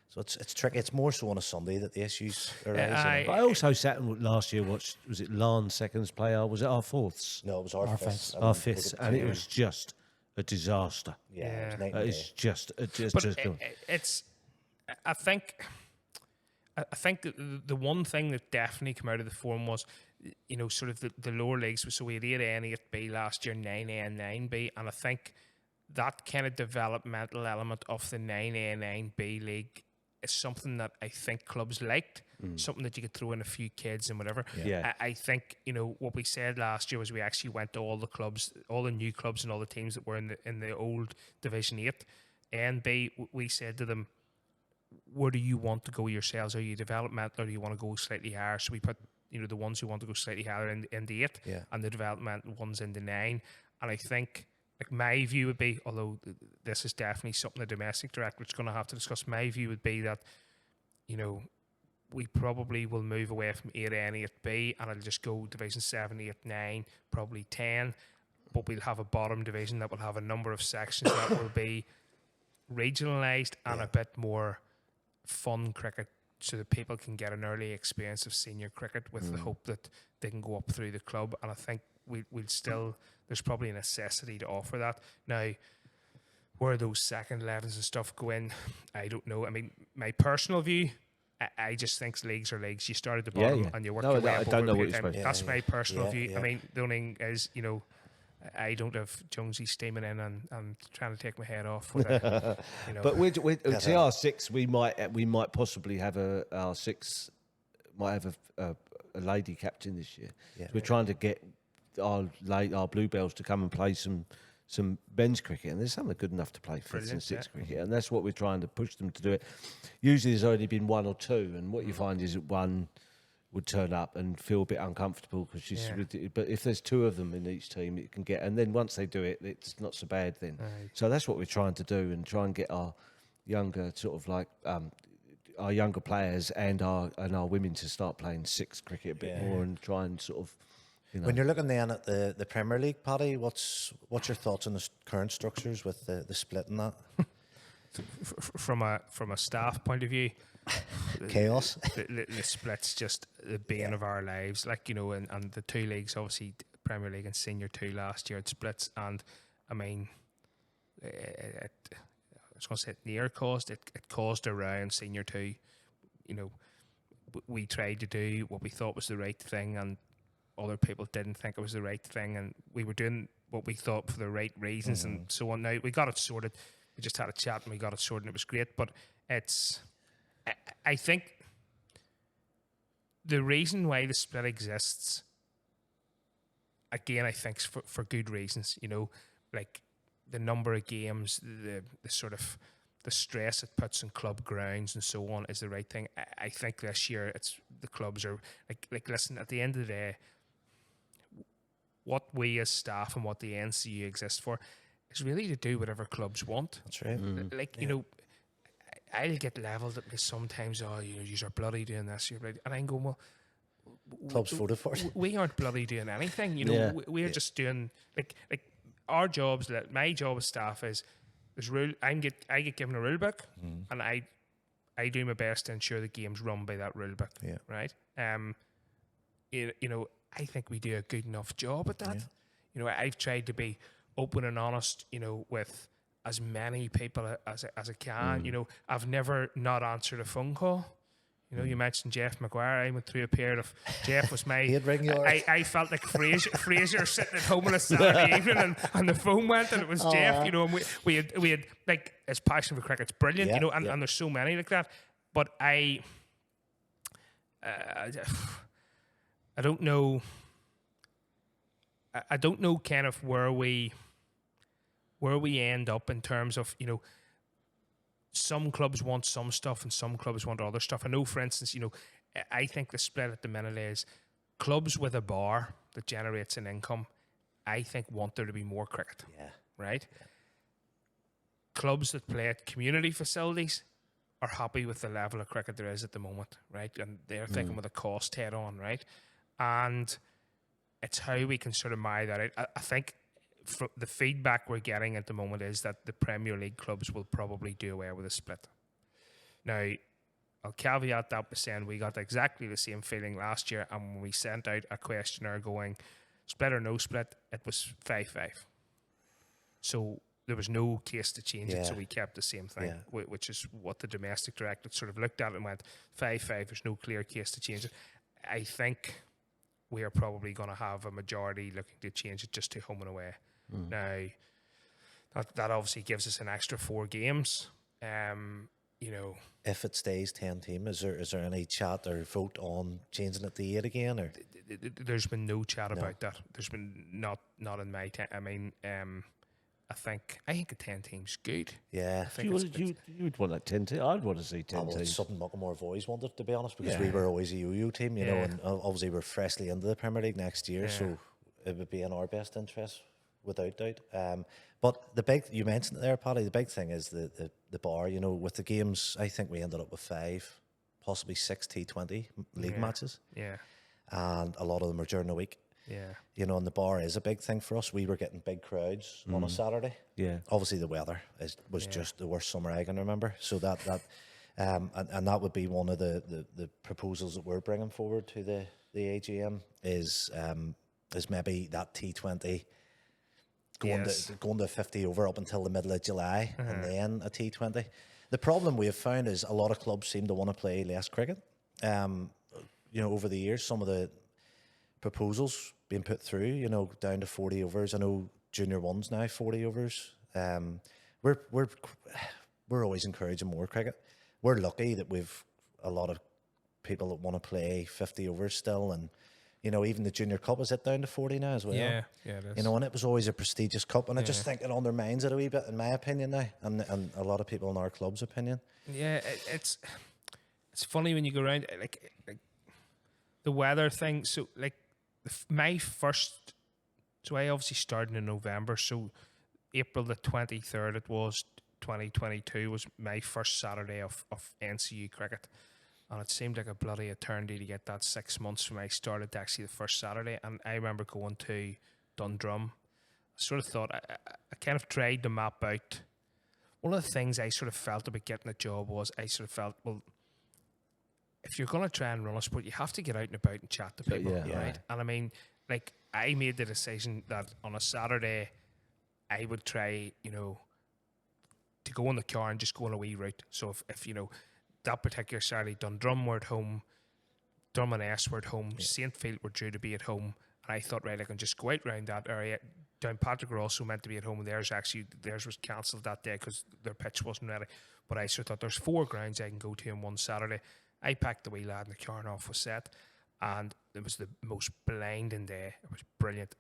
C: So it's tricky. It's more so on a Sunday that the issues arise.
A: But I also sat and last year watched, was it Larne's seconds player? Was it our fourths?
C: No, it was our fifth.
A: Our fifths, and it was just a disaster.
C: Yeah, it was night and
A: It's
C: day.
A: just
B: it's. I think the one thing that definitely came out of the form was, you know, sort of the lower leagues. So we had 8A and 8B last year, 9A and 9B, and I think that kind of developmental element of the 9A and 9B league is something that I think clubs liked, something that you could throw in a few kids and whatever.
A: Yeah.
B: I think, you know, what we said last year was we actually went to all the clubs, all the new clubs and all the teams that were in the old Division 8 and B. We said to them, where do you want to go yourselves? Are you developmental or do you want to go slightly higher? So we put, you know, the ones who want to go slightly higher in the 8 and the developmental ones in the 9. And I think, like, my view would be, although this is definitely something the domestic director is going to have to discuss, my view would be that, you know, we probably will move away from 8A and 8B and it'll just go Division 7, 8, 9, probably 10. But we'll have a bottom division that will have a number of sections that will be regionalised and a bit more fun cricket so that people can get an early experience of senior cricket with the hope that they can go up through the club. And I think we'll still, there's probably a necessity to offer that. Now, where those second 11s and stuff go in, I don't know. I mean, my personal view, I just think leagues are leagues. You start at the bottom and you work your way up.
A: I don't know what you're supposed
B: to. That's my personal view. I mean, the only thing is, you know, I don't have Jonesy steaming in and trying to take my head off. With a, you know.
A: But with our 6, we might possibly have our 6 might have a lady captain this year. So we're trying to get our Bluebells to come and play some men's cricket, and there's some that are good enough to play 5th and 6th cricket, and that's what we're trying to push them to do it. Usually there's only been 1 or 2, and what you find is that one would turn up and feel a bit uncomfortable because she's. But if there's 2 of them in each team, it can get. And then once they do it, it's not so bad then. Right. So that's what we're trying to do, and try and get our younger sort of like our younger players and our women to start playing 6th cricket a bit more and try and sort of. You know.
C: When you're looking then at the Premier League, Paddy, what's your thoughts on the current structures with the split in that?
B: From a staff point of view.
C: Chaos.
B: The split's just the bane of our lives. Like, you know, and the 2 leagues, obviously, Premier League and Senior 2 last year, it splits. And, I mean, I was going to say it near caused. It caused around Senior 2. You know, we tried to do what we thought was the right thing, and other people didn't think it was the right thing. And we were doing what we thought for the right reasons and so on. Now, we got it sorted. We just had a chat and we got it sorted and it was great. But it's... I think the reason why the split exists, again, I think for good reasons. You know, like the number of games, the sort of the stress it puts in club grounds and so on is the right thing. I think this year the clubs are like listen, at the end of the day, what we as staff and what the NCU exists for is really to do whatever clubs want.
C: That's right.
B: Like you know. I'll get levelled at me sometimes. Oh, you know, you're bloody doing this. You're bloody, and I'm going, well,
C: clubs voted for it.
B: We aren't bloody doing anything. You know, we're just doing like our jobs. Like my job as staff is there's rule. I get given a rule book, and I do my best to ensure the game's run by that rule book. Yeah. Right. You know, I think we do a good enough job at that. Yeah. You know, I've tried to be open and honest. You know, with as many people as I can. You know, I've never not answered a phone call. You know, you mentioned Jeff McGuire. I went through a period of Jeff was my.
C: He'd ring you.
B: I felt like Fraser sitting at home on a Saturday evening, and the phone went, and it was Jeff. You know, and we had like his passion for cricket's brilliant. You know, and there's so many like that. But I don't know. I don't know kind of where we end up in terms of, you know, some clubs want some stuff and some clubs want other stuff. I know, for instance, you know, I think the split at the minute is clubs with a bar that generates an income, I think, want there to be more cricket.
C: Yeah.
B: Right? Yeah. Clubs that play at community facilities are happy with the level of cricket there is at the moment, right? And they're thinking with a cost head on, right? And it's how we can sort of marry that out. I think the feedback we're getting at the moment is that the Premier League clubs will probably do away with a split. Now, I'll caveat that by saying we got exactly the same feeling last year, and when we sent out a questionnaire going split or no split, it was 5-5. So there was no case to change it, so we kept the same thing, which is what the domestic directorate sort of looked at and went 5-5. There's no clear case to change it. I think we are probably going to have a majority looking to change it just to home and away. Now, that obviously gives us an extra 4 games. You know,
C: if it stays 10 team, is there any chat or vote on changing it to 8 again? Or
B: there's been no chat about that. There's been not in my time. I mean, I think a 10 team's good.
C: Yeah,
A: you would want that 10 team. I'd want to see 10 teams.
C: It's something Muckamore have always wanted, to be honest, because we were always a yo-yo team, you know, and obviously we're freshly into the Premier League next year, so it would be in our best interest, without doubt. But the big, you mentioned it there, Paddy, the big thing is the bar. You know, with the games, I think we ended up with 5, possibly 6 T20 league matches. Yeah. And a lot of them are during the week. Yeah. You know, and the bar is a big thing for us. We were getting big crowds on a Saturday. Yeah. Obviously the weather was just the worst summer I can remember. So that and that would be one of the proposals that we're bringing forward to the AGM is maybe that T20 going to 50 over up until the middle of July and then a T20. The problem we have found is a lot of clubs seem to want to play less cricket. You know, over the years, some of the proposals being put through, you know, down to 40 overs. I know Junior 1's now 40 overs. We're always encouraging more cricket. We're lucky that we've a lot of people that want to play 50 overs still, and you know, even the Junior Cup is it down to 40 now as well. Yeah, it is. You know, and it was always a prestigious cup, and I just think it undermines it a wee bit, in my opinion now, and a lot of people in our club's opinion. Yeah,
B: it's funny when you go around like the weather thing. So like my first, so I obviously started in November, so April the 23rd it was 2022 was my first Saturday of NCU cricket. And it seemed like a bloody eternity to get that 6 months from I started to actually the first Saturday. And I remember going to Dundrum. I sort of thought, I kind of tried to map out. One of the things I sort of felt about getting a job was I sort of felt, well, if you're going to try and run a sport, you have to get out and about and chat to people, right? And I mean, like, I made the decision that on a Saturday, I would try, you know, to go in the car and just go on a wee route. So if you know, that particular Saturday, Dundrum were at home, Drum and S were at home, St. Field were due to be at home, and I thought, right, I can just go out around that area. Downpatrick were also meant to be at home, and theirs was cancelled that day because their pitch wasn't ready. But I sort of thought there's 4 grounds I can go to on one Saturday. I packed the wee lad in the car and off was set, and it was the most blinding day. It was brilliant.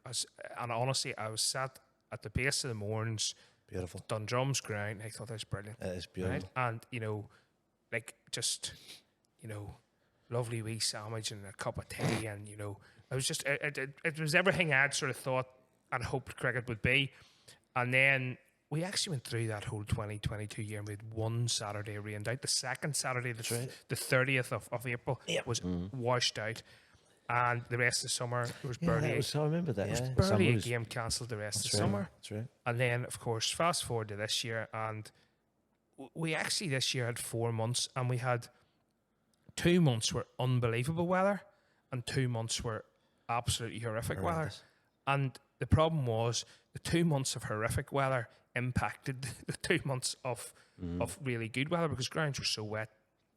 B: And honestly, I was sat at the base of the Mourns,
C: beautiful
B: Dundrum's ground. I thought that was brilliant.
C: It is beautiful,
B: right? And you know, like just, you know, lovely wee sandwich and a cup of tea, and you know, it was just it was everything I'd sort of thought and hoped cricket would be. And then we actually went through that whole 2022 year and we had one Saturday rained out. The second Saturday, the 30th of April, was washed out. And the rest of the summer, there was barely
A: I remember that.
B: There was barely a game cancelled the rest of the summer.
C: That's right.
B: And then, of course, fast forward to this year, and we actually this year had 4 months, and we had 2 months were unbelievable weather, and 2 months were absolutely horrific weather. And the problem was the 2 months of horrific weather impacted the 2 months of really good weather because grounds were so wet.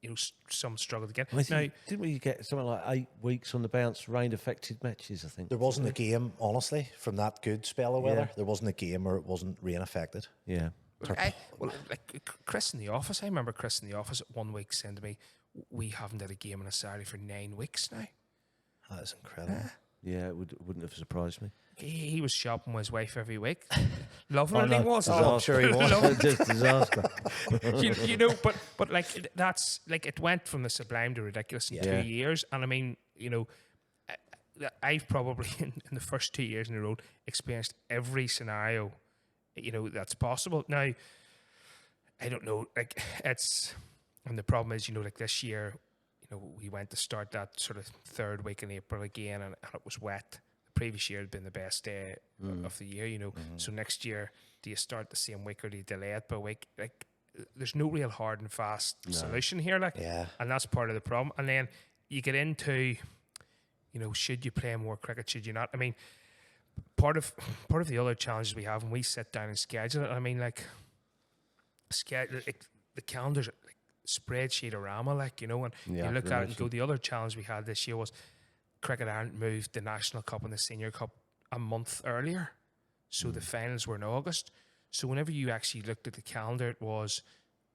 B: You know, some struggled again.
A: Well, didn't we get something like 8 weeks on the bounce, rain-affected matches, I think?
C: There wasn't a game, honestly, from that good spell of weather. There wasn't a game where it wasn't rain-affected.
A: Yeah.
B: Chris in the office. I remember Chris in the office 1 week saying to me, "We haven't had a game on a Saturday for 9 weeks now."
C: That is incredible.
A: Yeah, it wouldn't have surprised me.
B: He was shopping with his wife every week. Loving
A: Oh,
B: it,
A: no,
B: he was.
C: Oh, I'm sure he was.
A: Just disaster.
B: you know, but like that's like it went from the sublime to ridiculous in
A: Yeah.
B: 2 years, and I mean, you know, I've probably in the first 2 years in a row experienced every scenario, you know, that's possible. Now, I don't know, like and the problem is, you know, like this year, you know, we went to start that sort of third week in April again, and it was wet. The previous year had been the best day of the year, you know. So next year, do you start the same week or do you delay it by a week? Like, there's no real hard and fast solution here, like, and that's part of the problem. And then you get into, you know, should you play more cricket? Should you not? I mean, part of the other challenges we have when we sit down and schedule it. I mean, like, the calendar's like spreadsheet-orama, like, you know, and
A: Yeah,
B: you
A: I
B: look
A: can
B: at it and
A: imagine.
B: go, the other challenge we had this year was Cricket Ireland moved the National Cup and the Senior Cup a month earlier. So the finals were in August. So whenever you actually looked at the calendar, it was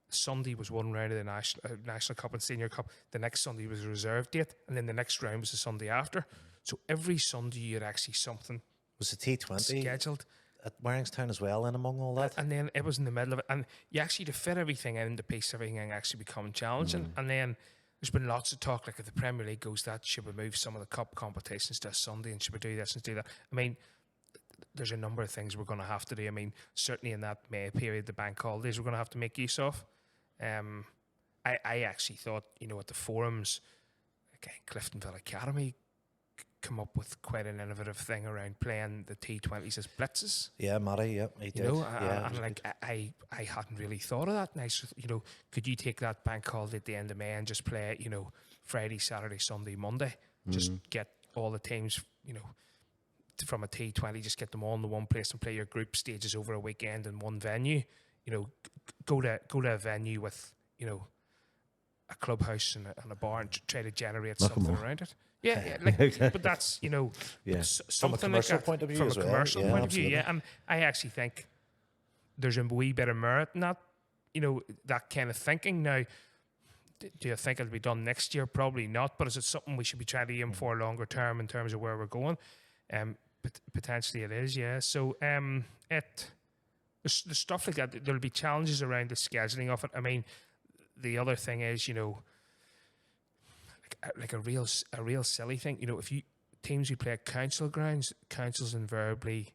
B: Sunday was one round of the National Cup and Senior Cup. The next Sunday was a reserve date, and then the next round was the Sunday after. So every Sunday you had actually something
C: Was the T20
B: scheduled.
C: at Warringstown as well in among all that?
B: And then it was in the middle of it. And you actually, to fit everything in, to piece everything in, actually become challenging. And then there's been lots of talk, like if the Premier League goes that, should we move some of the cup competitions to a Sunday, and should we do this and do that? I mean, there's a number of things we're going to have to do. I mean, certainly in that May period, the bank holidays we're going to have to make use of. I actually thought, you know, at the forums, okay, Cliftonville Academy come up with quite an innovative thing around playing the T20s as blitzes.
C: Yeah, Matty, yep, he
B: You
C: did.
B: know,
C: yeah, it
B: and
C: was
B: like I hadn't really thought of that. Nice, you know, could you take that bank holiday at the end of May and just play, you know, Friday, Saturday, Sunday, Monday, just get all the teams, you know, from a T20, just get them all in the one place and play your group stages over a weekend in one venue. You know, go to a venue with, you know, a clubhouse and a bar and try to generate something around it. Yeah, like, but that's, you know, something
C: commercial
B: like that,
C: point of view
B: from
C: as
B: a
C: well.
B: commercial
C: Yeah,
B: point of view.
C: absolutely.
B: Yeah, and I actually think there's a wee bit of merit in that, you know, that kind of thinking. Now, do you think it'll be done next year? Probably not. But is it something we should be trying to aim for longer term in terms of where we're going? Potentially it is, yeah. So there's stuff like that. There'll be challenges around the scheduling of it. I mean, the other thing is, you know, like a real silly thing. You know, if teams who play at council grounds, councils invariably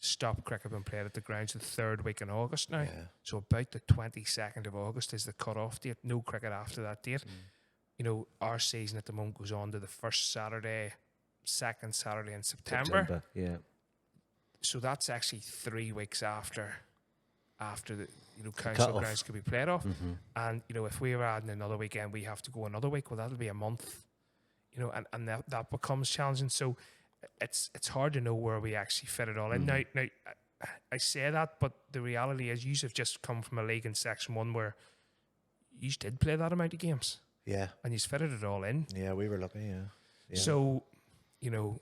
B: stop cricket being played at the grounds the third week in August now.
C: Yeah.
B: So about the 22nd of August is the cut-off date. No cricket after that date. You know, our season at the moment goes on to the first Saturday, second Saturday in September.
A: Yeah.
B: So that's actually 3 weeks after the, you know, council
A: cut-off.
B: grounds could be played off. And, you know, if we were adding another weekend, we have to go another week. Well, that'll be a month, you know, and that becomes challenging. So it's hard to know where we actually fit it all in. Now, I say that, but the reality is you have just come from a league in Section 1 where you did play that amount of games.
C: Yeah,
B: And you fitted it all in.
C: yeah, we were lucky, yeah.
B: So, you know,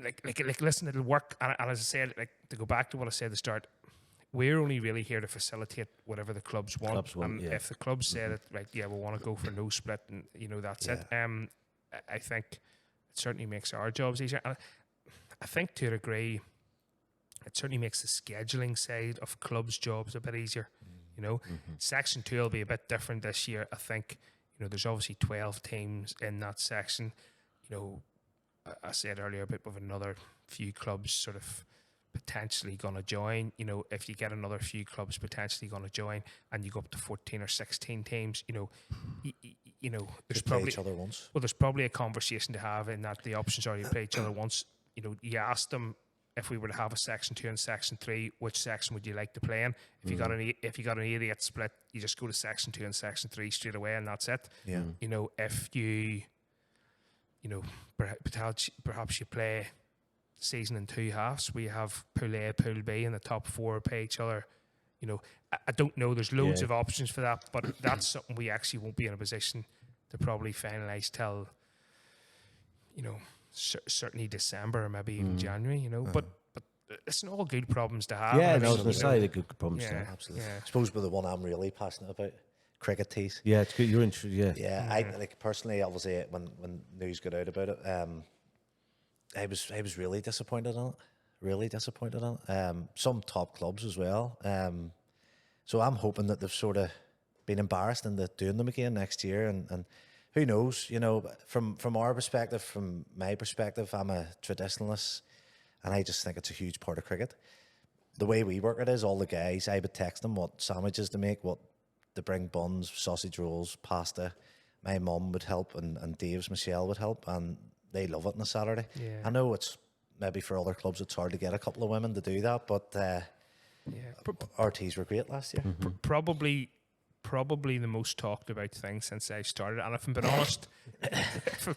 B: like listen, it'll work. And as I said, like, to go back to what I said at the start, we're only really here to facilitate whatever the clubs want. And if the clubs say that, right, yeah, we want to go for no split, and, you know, that's it. I think it certainly makes our jobs easier. And I think to a degree, it certainly makes the scheduling side of clubs' jobs a bit easier. You know, Section 2 will be a bit different this year. I think, you know, there's obviously 12 teams in that section. You know, I said earlier a bit of another few clubs sort of potentially going to join. You know, if you get another few clubs potentially going to join and you go up to 14 or 16 teams, you know, you know, there's
C: Just play
B: probably
C: each other once.
B: well, there's probably a conversation to have in that the options are you play each other once. You know, you ask them, if we were to have a Section 2 and Section 3, which section would you like to play in? If you got an 8-8 split, you just go to Section 2 and Section 3 straight away, and that's it.
C: Yeah.
B: You know, if you know, perhaps you play season in two halves. We have Pool A, Pool B, and the top four play each other. You know, I don't know. There's loads of options for that, but that's something we actually won't be in a position to probably finalise till, you know, certainly December or maybe even January. You know, but It's all good problems to have.
A: Yeah,
B: and
A: and I was going to
B: you know,
A: say the good problems.
B: yeah,
C: Absolutely.
B: yeah.
C: I suppose with the one I'm really passionate about, cricket tees.
A: Yeah, it's good. You're interested. Yeah.
C: Yeah, I like personally. Obviously, when news got out about it, I was really disappointed in it. Really disappointed in it. Some top clubs as well. So I'm hoping that they've sort of been embarrassed into doing them again next year, and who knows? You know, from our perspective, from my perspective, I'm a traditionalist, and I just think it's a huge part of cricket. The way we work it is all the guys. I would text them what sandwiches to make, what to bring, buns, sausage rolls, pasta. My mum would help, and Dave's Michelle would help, and they love it on a Saturday.
B: Yeah.
C: I know it's maybe for other clubs it's hard to get a couple of women to do that, but our teas were great last year.
B: Probably the most talked about thing since I started, and if I'm being honest,
A: if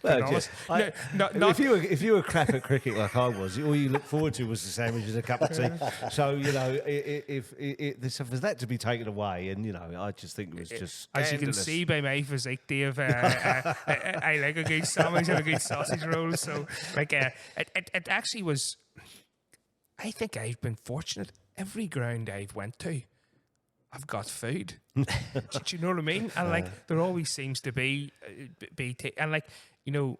A: you were crap at cricket like I was, all you look forward to was the sandwiches and a cup of tea. So you know, if for that to be taken away, and you know, I just think it was just
B: as you can
A: scandalous.
B: see by my physique, Dave, I like a good sandwich and a good sausage roll. So like, it actually was. I think I've been fortunate. Every ground I've went to, I've got food. Do you know what I mean? And like, there always seems to be, and like, you know,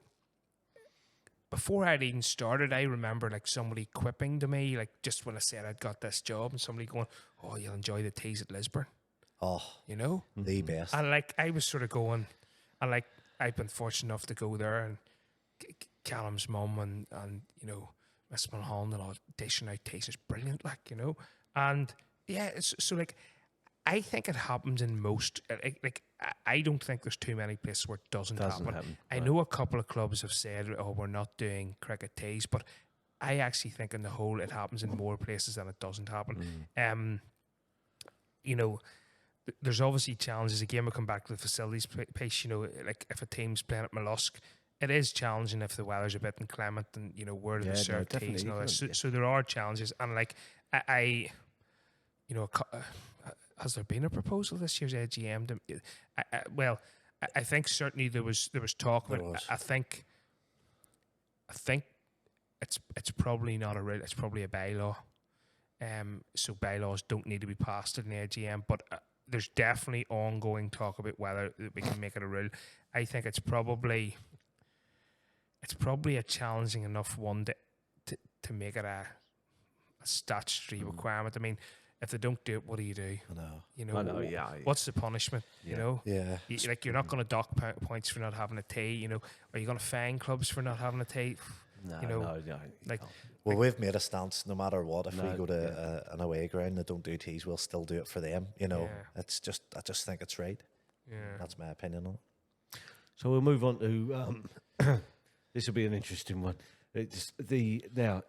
B: before I'd even started, I remember like somebody quipping to me, like just when I said I'd got this job, and somebody going, "Oh, you'll enjoy the teas at Lisburn,"
C: Oh,
B: you know,
C: the best.
B: and like I was sort of going, and like I've been fortunate enough to go there, and Callum's mum and you know, Miss Mulholland and all dishing out teas is brilliant, like, you know, and yeah, it's so like. I think it happens in most. Like, I don't think there's too many places where it doesn't happen. I know a couple of clubs have said, "Oh, we're not doing cricket teas," but I actually think, in the whole, it happens in more places than it doesn't happen. You know, there's obviously challenges. Again, we'll come back to the facilities piece. You know, like if a team's playing at Mollusk, it is challenging if the weather's a bit inclement, and you know where do they serve teas and all that. So there are challenges, and like I you know. Has there been a proposal this year's AGM? I think certainly there was talk, but I think it's probably not it's probably a bylaw. So bylaws don't need to be passed in the AGM, but there's definitely ongoing talk about whether we can make it a rule. I think it's probably a challenging enough one to make it a statutory requirement. I mean, if they don't do it, what do you do?
C: I know.
B: You know,
A: I know, yeah.
B: What's the punishment?
A: Yeah.
B: You know,
C: Yeah.
B: Like you're not going to dock points for not having a tea. You know, are you going to fine clubs for not having a tea?
A: No,
B: you know,
A: no.
B: like.
C: Well, we've made a stance. No matter what, if we go to an away ground that don't do teas, we'll still do it for them. You know, it's just I just think it's right.
B: Yeah,
C: that's my opinion on it.
A: So we'll move on to this will be an interesting one. Now,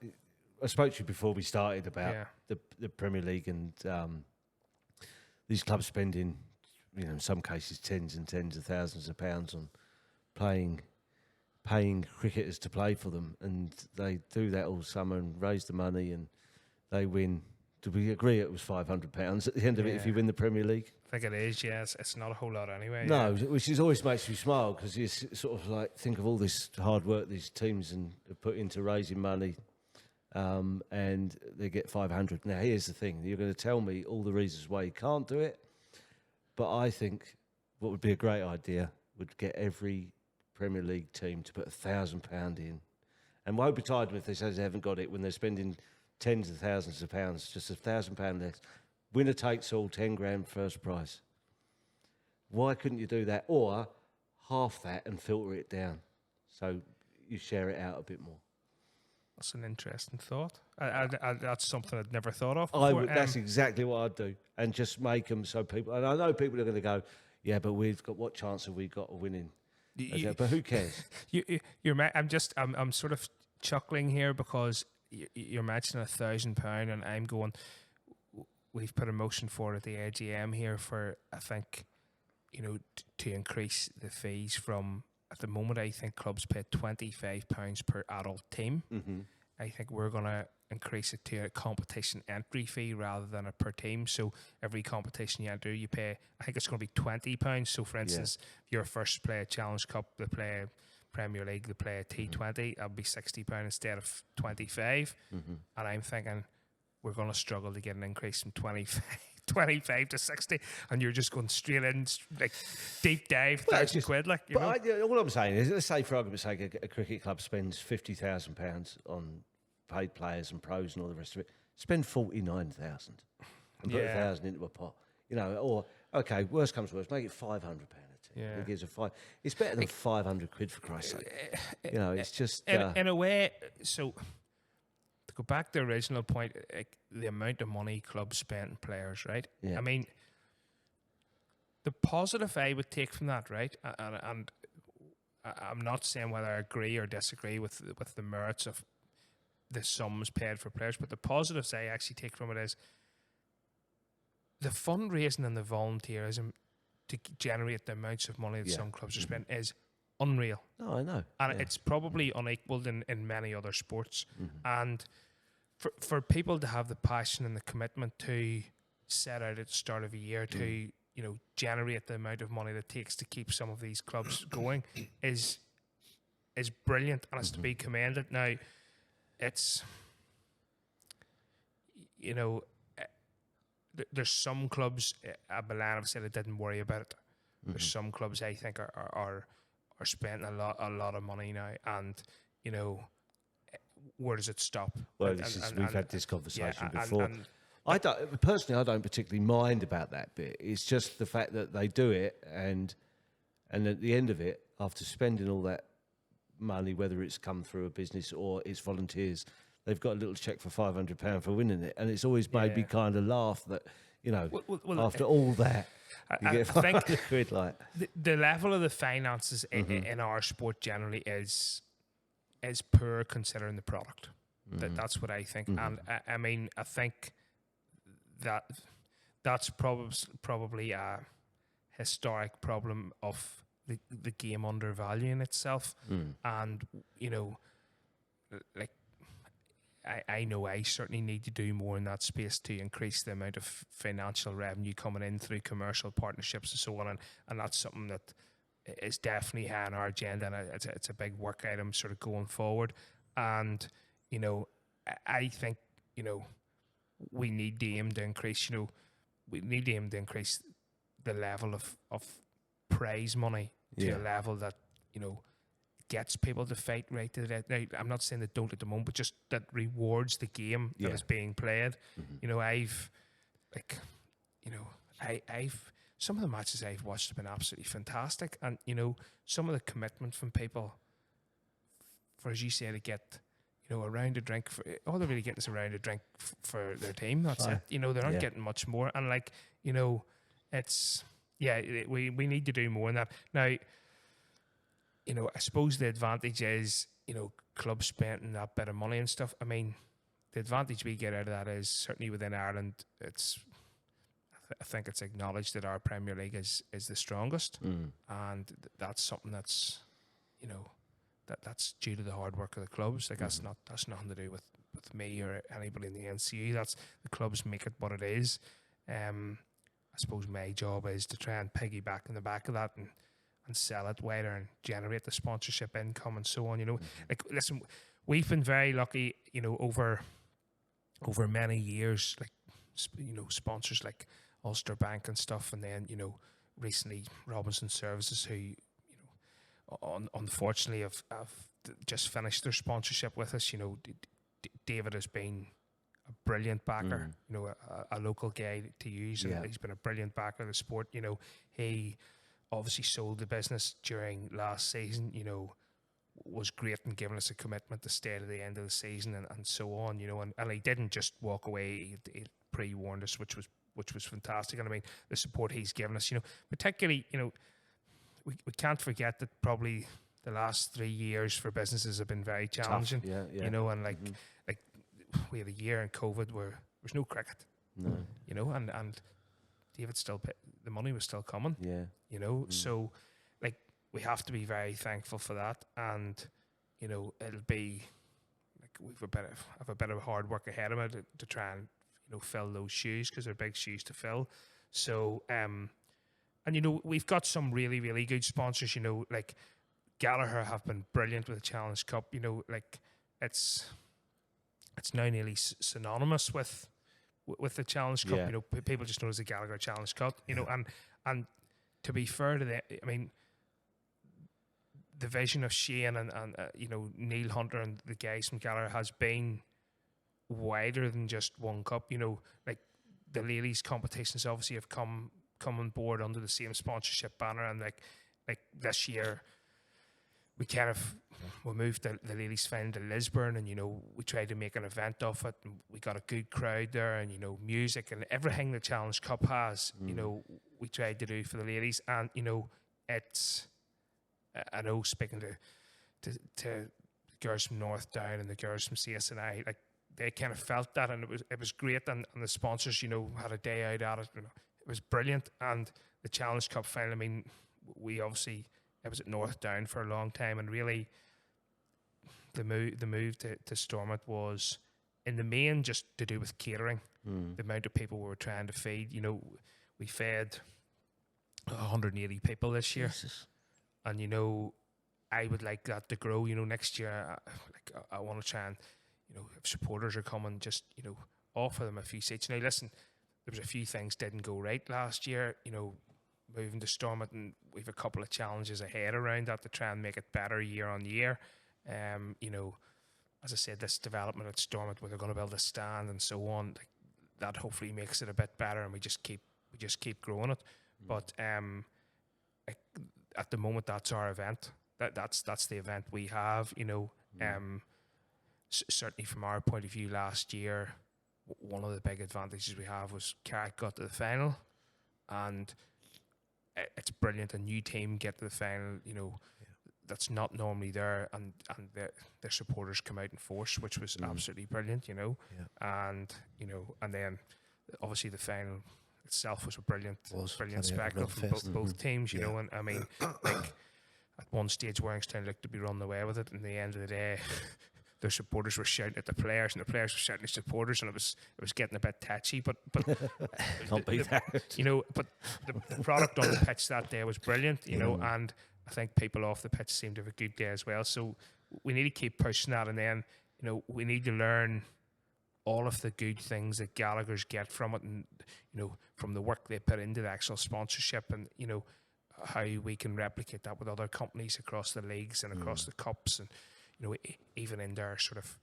A: I spoke to you before we started about the Premier League and these clubs spending, you know, in some cases tens and tens of thousands of pounds on paying cricketers to play for them, and they do that all summer and raise the money, and they win. Did we agree it was £500 at the end of it if you win the Premier League?
B: I think it is. Yes, it's not a whole lot anyway.
A: No, which is always makes you smile because you sort of like think of all this hard work these teams have put into raising money. And they get 500. Now, here's the thing. You're going to tell me all the reasons why you can't do it, but I think what would be a great idea would get every Premier League team to put £1,000 in. And won't be tired if they say they haven't got it when they're spending tens of thousands of pounds, just £1,000 less. Winner takes all, 10 grand first prize. Why couldn't you do that? Or half that and filter it down so you share it out a bit more.
B: That's an interesting thought. That's something I'd never thought of before.
A: That's exactly what I'd do. And just make them so people... And I know people are going to go, yeah, but what chance have we got of winning? But who cares?
B: I'm sort of chuckling here because you're mentioning £1,000 and I'm going... We've put a motion forward at the AGM here for, I think, you know, to increase the fees from... At the moment, I think clubs pay £25 per adult team. Mm-hmm. I think we're going to increase it to a competition entry fee rather than a per team. So every competition you enter, you pay, I think it's going to be £20. So for instance, if you're first to play a Challenge Cup, they play a Premier League to play a T20, that'd be £60 instead of 25. And I'm thinking we're going to struggle to get an increase from 25 to 60, and you're just going straight in, like deep dive, £1,000, like, you know.
A: All I'm saying is, let's say for argument's sake, a cricket club spends £50,000 on paid players and pros and all the rest of it. Spend 49,000 and put 1,000 into a pot. You know, or okay, worst comes to worst, make it £500 a team.
B: Yeah.
A: Who gives a five? It's better than £500 for Christ's sake. You know, it's just
B: in a way. So to go back to the original point, like, the amount of money clubs spend on players, right?
A: Yeah.
B: I mean, the positive I would take from that, right, and I'm not saying whether I agree or disagree with the merits of the sums paid for players, but the positives I actually take from it is the fundraising and the volunteerism to generate the amounts of money that some clubs are spending is unreal.
A: No, I know.
B: And it's probably unequaled in many other sports. And for people to have the passion and the commitment to set out at the start of a year to, you know, generate the amount of money that it takes to keep some of these clubs going is brilliant, and it's to be commended. Now, it's, you know, there's some clubs, Milan have said, it didn't worry about it. There's some clubs I think are spending a lot of money now, and, you know, where does it stop?
A: Well, we've had this conversation before.
B: And
A: I don't particularly mind about that bit. It's just the fact that they do it, and at the end of it, after spending all that money, whether it's come through a business or it's volunteers, they've got a little cheque for £500 for winning it, and it's always made me kind of laugh that, you know, after all that, you get £500 like.
B: The level of the finances in our sport generally is poor considering the product. That's what I think, and I mean, I think that's probably a historic problem of the game undervaluing itself, and, you know, like, I know I certainly need to do more in that space to increase the amount of financial revenue coming in through commercial partnerships and so on, and that's something that is definitely high on our agenda, and it's a big work item sort of going forward. And, you know, I think, you know, we need to aim to increase, the level of prize money to a level that, you know, gets people to fight right to the end. Now, I'm not saying that don't at the moment, but just that rewards the game that is being played. You know, I've some of the matches I've watched have been absolutely fantastic, and, you know, some of the commitment from people for, as you say, to get, you know, a round of drink for, all they're really getting is a round of drink for their team. That's it. You know, they're not getting much more, and, like, you know, it's we need to do more in that. Now, you know, I suppose the advantage is, you know, clubs spending that bit of money and stuff. I mean, the advantage we get out of that is, certainly within Ireland, I think it's acknowledged that our Premier League is the strongest, and that's something that's, you know, that's due to the hard work of the clubs. Like, that's nothing to do with me or anybody in the NCU. That's the clubs make it what it is. I suppose my job is to try and piggyback in the back of that and sell it wider and generate the sponsorship income and so on. You know, like, listen, we've been very lucky, you know, over many years, like, you know, sponsors like Ulster Bank and stuff, and then, you know, recently Robinson Services, who, you know, unfortunately have just finished their sponsorship with us. You know, David has been a brilliant backer, you know, a local guy to use, and he's been a brilliant backer of the sport. You know, he obviously sold the business during last season, you know, was great in giving us a commitment to stay to the end of the season and so on, you know, and he didn't just walk away. He pre-warned us, which was fantastic. And I mean, the support he's given us, you know, particularly, you know, we can't forget that probably the last 3 years for businesses have been very challenging.
A: Tough,
B: you know, and like we had a year in COVID where there was no cricket, you know, and David still the money was still coming, you know, so, like, we have to be very thankful for that, and, you know, it'll be like we've a bit of hard work ahead of it to try and, you know, fill those shoes, because they're big shoes to fill. So and, you know, we've got some really, really good sponsors, you know, like Gallagher have been brilliant with the Challenge Cup. You know, like it's now nearly synonymous with the Challenge Cup.
A: Yeah.
B: You know, people just know it's the Gallagher Challenge Cup. You know, and to be fair to them, I mean, the vision of Shane and you know, Neil Hunter and the guys from Gallagher has been wider than just one cup. You know, like the ladies competitions obviously have come on board under the same sponsorship banner, and like this year we moved the ladies' final to Lisburn, and you know, we tried to make an event of it, and we got a good crowd there, and you know, music and everything the Challenge Cup has, you know, we tried to do for the ladies. And you know, it's, I know, speaking to the girls from North Down and the girls from CSNI, like they kind of felt that, and it was great, and the sponsors, you know, had a day out at it. You know, it was brilliant. And the Challenge Cup final, I mean, we obviously, it was at North Down for a long time, and really the move to Stormont was in the main just to do with catering. The amount of people we were trying to feed. You know, we fed 180 people this year.
A: Jesus.
B: And you know, I would like that to grow. You know, next year, I want to try and, you know, if supporters are coming, just, you know, offer them a few seats. Now, listen, there was a few things didn't go right last year. You know, moving to Stormont, and we've a couple of challenges ahead around that to try and make it better year on year. You know, as I said, this development at Stormont where they're going to build a stand and so on, like, that hopefully makes it a bit better, and we just keep growing it. But at the moment, that's our event. That's the event we have. You know, certainly from our point of view, last year, one of the big advantages we have was Carrick got to the final, and it's brilliant. A new team get to the final, you know, that's not normally there, and their supporters come out in force, which was absolutely brilliant, you know. And you know, and then obviously the final itself was a brilliant spectacle from both teams, you know. And I mean, like at one stage, Warringstown looked to be running away with it, and at the end of the day, their supporters were shouting at the players, and the players were shouting at the supporters, and it was getting a bit touchy. But
A: Can't beat that.
B: you know. But the product on the pitch that day was brilliant, you know, and I think people off the pitch seemed to have a good day as well. So we need to keep pushing that, and then, you know, we need to learn all of the good things that Gallagher's get from it, and, you know, from the work they put into the actual sponsorship, and, you know, how we can replicate that with other companies across the leagues and across the cups, and, you know, even in their sort of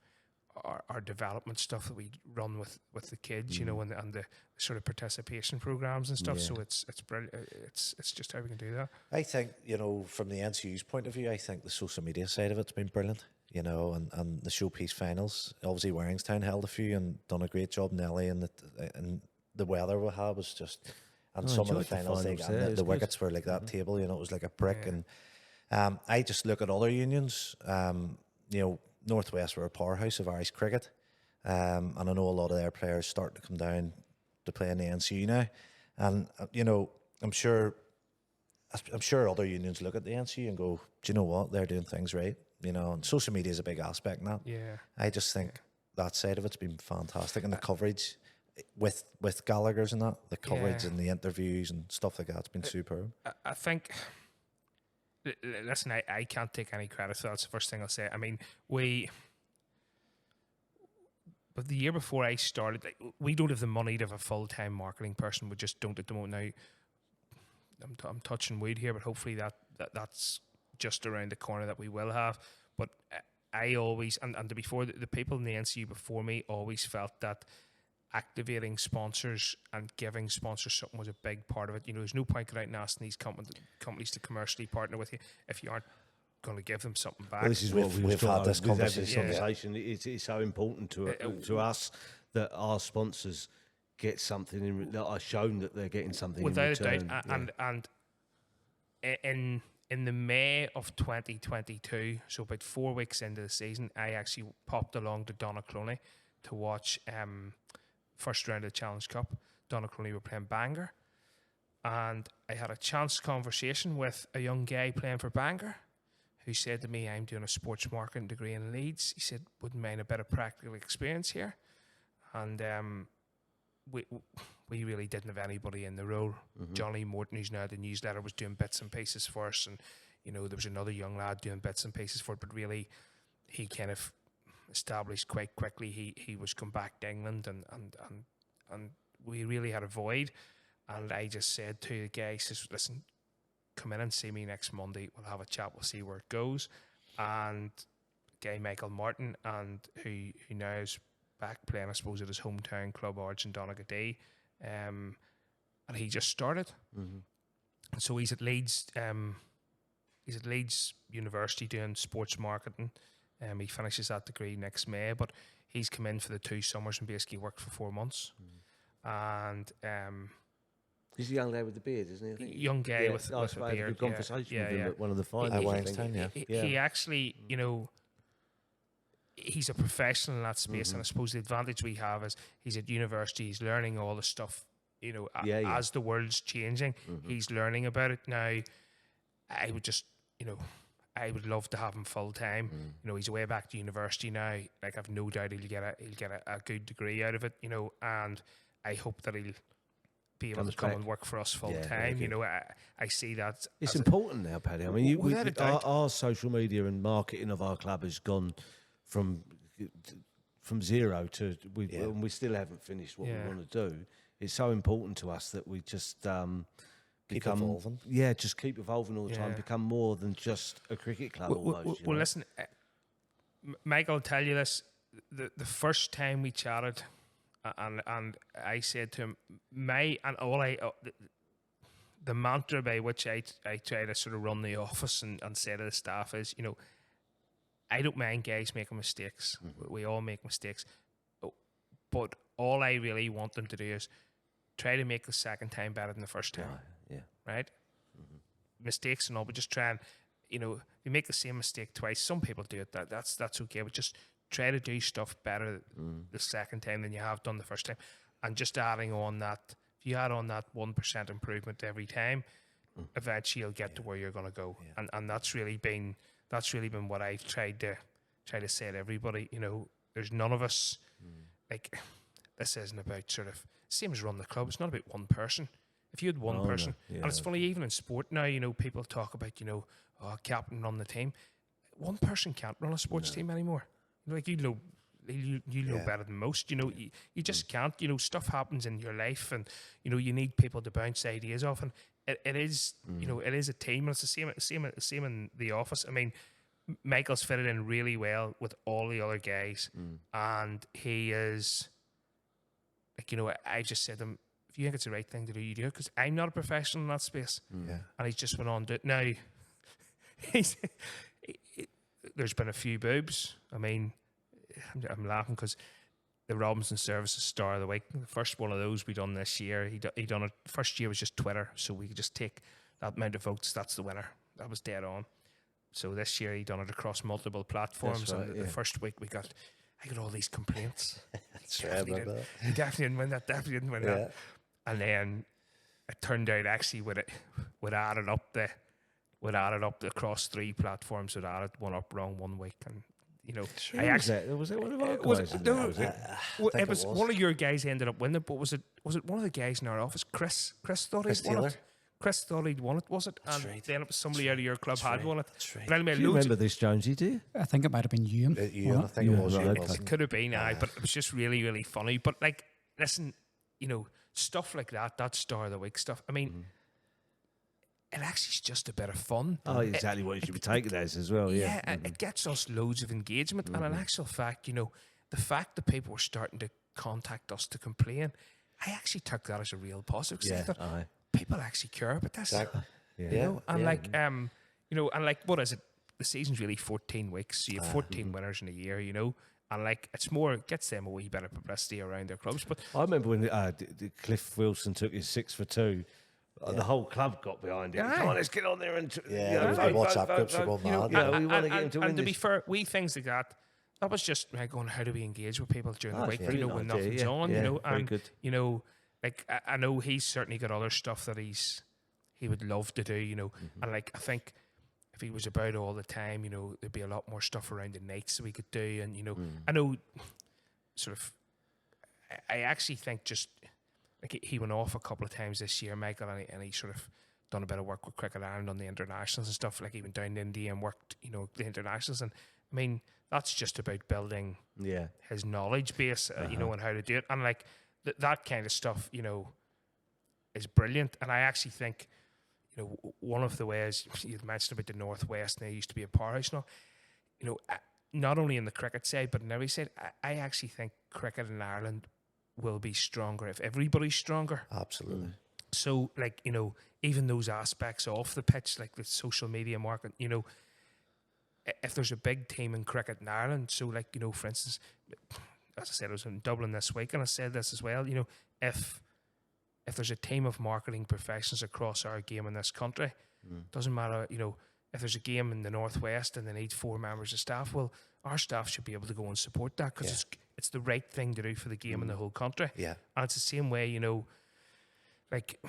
B: our development stuff that we run with the kids, you know, and the sort of participation programs and stuff. So it's brilliant. It's just how we can do that.
C: I think, you know, from the NCU's point of view, I think the social media side of it's been brilliant, you know, and the showpiece finals. Obviously, Warringstown held a few and done a great job. Nelly and the weather we had was just, and some of the finals, the wickets were like that table, you know, it was like a brick. And I just look at other unions, you know, Northwest were a powerhouse of Irish cricket, and I know a lot of their players starting to come down to play in the NCU now, and you know, I'm sure other unions look at the NCU and go, do you know what, they're doing things right, you know, and social media is a big aspect in that.
B: Yeah,
C: I just think that side of it's been fantastic, and the coverage with Gallagher's and that, the coverage and the interviews and stuff like that's been superb.
B: I think. Listen, I can't take any credit for that. That's the first thing I'll say. I mean, but the year before I started, like, we don't have the money to have a full-time marketing person. We just don't at the moment. Now, I'm touching wood here, but hopefully that's just around the corner that we will have. But I always, and before the people in the NCU before me always felt that activating sponsors and giving sponsors something was a big part of it. You know, there's no point going out and asking these companies to commercially partner with you if you aren't going to give them something back.
A: Well, this is what we've
C: had this
A: conversation.
C: conversation.
A: It's so important to us that our sponsors get something that are shown that they're getting something
B: without
A: in return.
B: a doubt. And in the May of 2022, so about 4 weeks into the season, I actually popped along to Donaghcloney to watch first round of the Challenge Cup. Donaghcloney were playing Bangor, and I had a chance conversation with a young guy playing for Bangor who said to me, I'm doing a sports marketing degree in Leeds. He said, wouldn't mind a bit of practical experience here. And we really didn't have anybody in the role. Johnny Morton, who's now at the newsletter, was doing bits and pieces for us, and there was another young lad doing bits and pieces for it, but really he kind of established quite quickly he was come back to England, and we really had a void. And I just said to the guys, listen, come in and see me next Monday. We'll have a chat. We'll see where it goes. And guy Michael Martin, and who now is back playing, I suppose, at his hometown club, Ards in Donegal, and he just started.
A: Mm-hmm.
B: And so he's at Leeds. He's at Leeds University doing sports marketing. He finishes that degree next May, but he's come in for the 2 summers and basically worked for 4 months. And
E: he's a young guy with the beard, isn't he? I think?
B: Young guy with
A: I
B: a
A: had a
B: beard.
A: good conversation with him at one of the
C: At
A: finals.
C: Wangstown,
B: He actually, he's a professional in that space, and I suppose the advantage we have is he's at university, he's learning all the stuff, as the world's changing, he's learning about it now. I would just, I would love to have him full time. He's away back to university now. Like, I've no doubt he'll get a good degree out of it. And I hope that he'll be able to come and work for us full time. I see that.
A: It's important now, Paddy. I mean,
B: without a doubt.
A: our social media and marketing of our club has gone from zero to and we still haven't finished what we want to do. It's so important to us that we just
C: keep evolving.
A: Yeah, just keep evolving all the time. Become more than just a cricket club. Almost.
B: Well, listen, Michael will tell you this. The first time we chatted, and I said to him, the mantra by which I try to sort of run the office and say to the staff is, I don't mind guys making mistakes. We all make mistakes. But all I really want them to do is try to make the second time better than the first time. Right? Mistakes and all, but just try and, you make the same mistake twice. Some people do it. That's okay. But just try to do stuff better the second time than you have done the first time. And just adding on that, if you add on that 1% improvement every time, eventually you'll get to where you're going to go. And that's really been what I've tried to say to everybody. There's none of us like, this isn't about sort of same as run the club. It's not about one person. If you had one person, and it's funny, even in sport now, people talk about, captain run the team. One person can't run a sports team anymore. Like, you know better than most. You just can't. Stuff happens in your life, and you need people to bounce ideas off. And it is, it is a team, and it's the same in the office. I mean, Michael's fitted in really well with all the other guys, and he is like, I just said to him, if you think it's the right thing to do, you do it, because I'm not a professional in that space. And he's just went on to it. Now, there's been a few boobs. I mean, I'm laughing because the Robinson Services Star of the Week, the first one of those we done this year, he done it. First year was just Twitter, so we could just take that amount of votes. That's the winner. That was dead on. So this year he done it across multiple platforms.
A: Right,
B: and the first week I got all these complaints.
C: Definitely
B: didn't win that. Definitely didn't win that. And then it turned out actually we'd added up across 3 platforms. We'd added one up wrong one week, and
A: was it one of our guys?
B: It was one of your guys ended up winning, but was it one of the guys in our office? Chris thought he'd won it. Chris thought he'd won it, was it?
C: That's
B: and
C: right.
B: then it was somebody out of your club had won it.
C: That's right.
B: But anyway,
A: Do you remember this, Jonesy? Do you?
D: I think it might have been Ewan.
C: Ewan, I think it was.
A: Right,
C: Ewan,
A: okay.
C: wasn't
B: It could have been, but it was just really, really funny. But like, listen, stuff like that Star of the Week stuff. I mean, it actually is just a bit of fun.
A: Oh, exactly what you should be taking it as well. Yeah,
B: it gets us loads of engagement, and in actual fact, the fact that people were starting to contact us to complain, I actually took that as a real positive. 'Cause I thought, people actually care about this.
C: Exactly.
B: And what is it? The season's really 14 weeks, so you have 14 winners in a year, and like it gets them a wee bit of publicity around their clubs. But
A: I remember when Cliff Wilson took his 6 for 2. The whole club got behind it. Come on, let's get on there and
C: WhatsApp groups are going mad.
A: We want to get him to win
B: and to be
A: this.
B: fair, things like that. That was just going, how do we engage with people during the week?
A: Yeah, good
B: when
A: idea,
B: nothing's
A: yeah.
B: on.
A: Yeah, very
B: And
A: good.
B: like I know he's certainly got other stuff that he would love to do. And like I think if he was about all the time, there'd be a lot more stuff around the nights that we could do. And I know sort of. I actually think just like he went off a couple of times this year, Michael, and he sort of done a bit of work with Cricket Ireland on the internationals and stuff. Like he went down to India and worked, the internationals. And I mean, that's just about building his knowledge base, and how to do it. And like that kind of stuff, is brilliant. And I actually think, one of the ways you'd mentioned about the Northwest, and they used to be a powerhouse now, not only in the cricket side, but in every side, I actually think cricket in Ireland will be stronger if everybody's stronger.
C: Absolutely.
B: So, like, even those aspects off the pitch, like the social media market, if there's a big team in cricket in Ireland, so like, for instance, as I said, I was in Dublin this week, and I said this as well, if there's a team of marketing professionals across our game in this country, doesn't matter, if there's a game in the Northwest and they need 4 members of staff, well, our staff should be able to go and support that because it's the right thing to do for the game in the whole country.
C: Yeah.
B: And it's the same way, like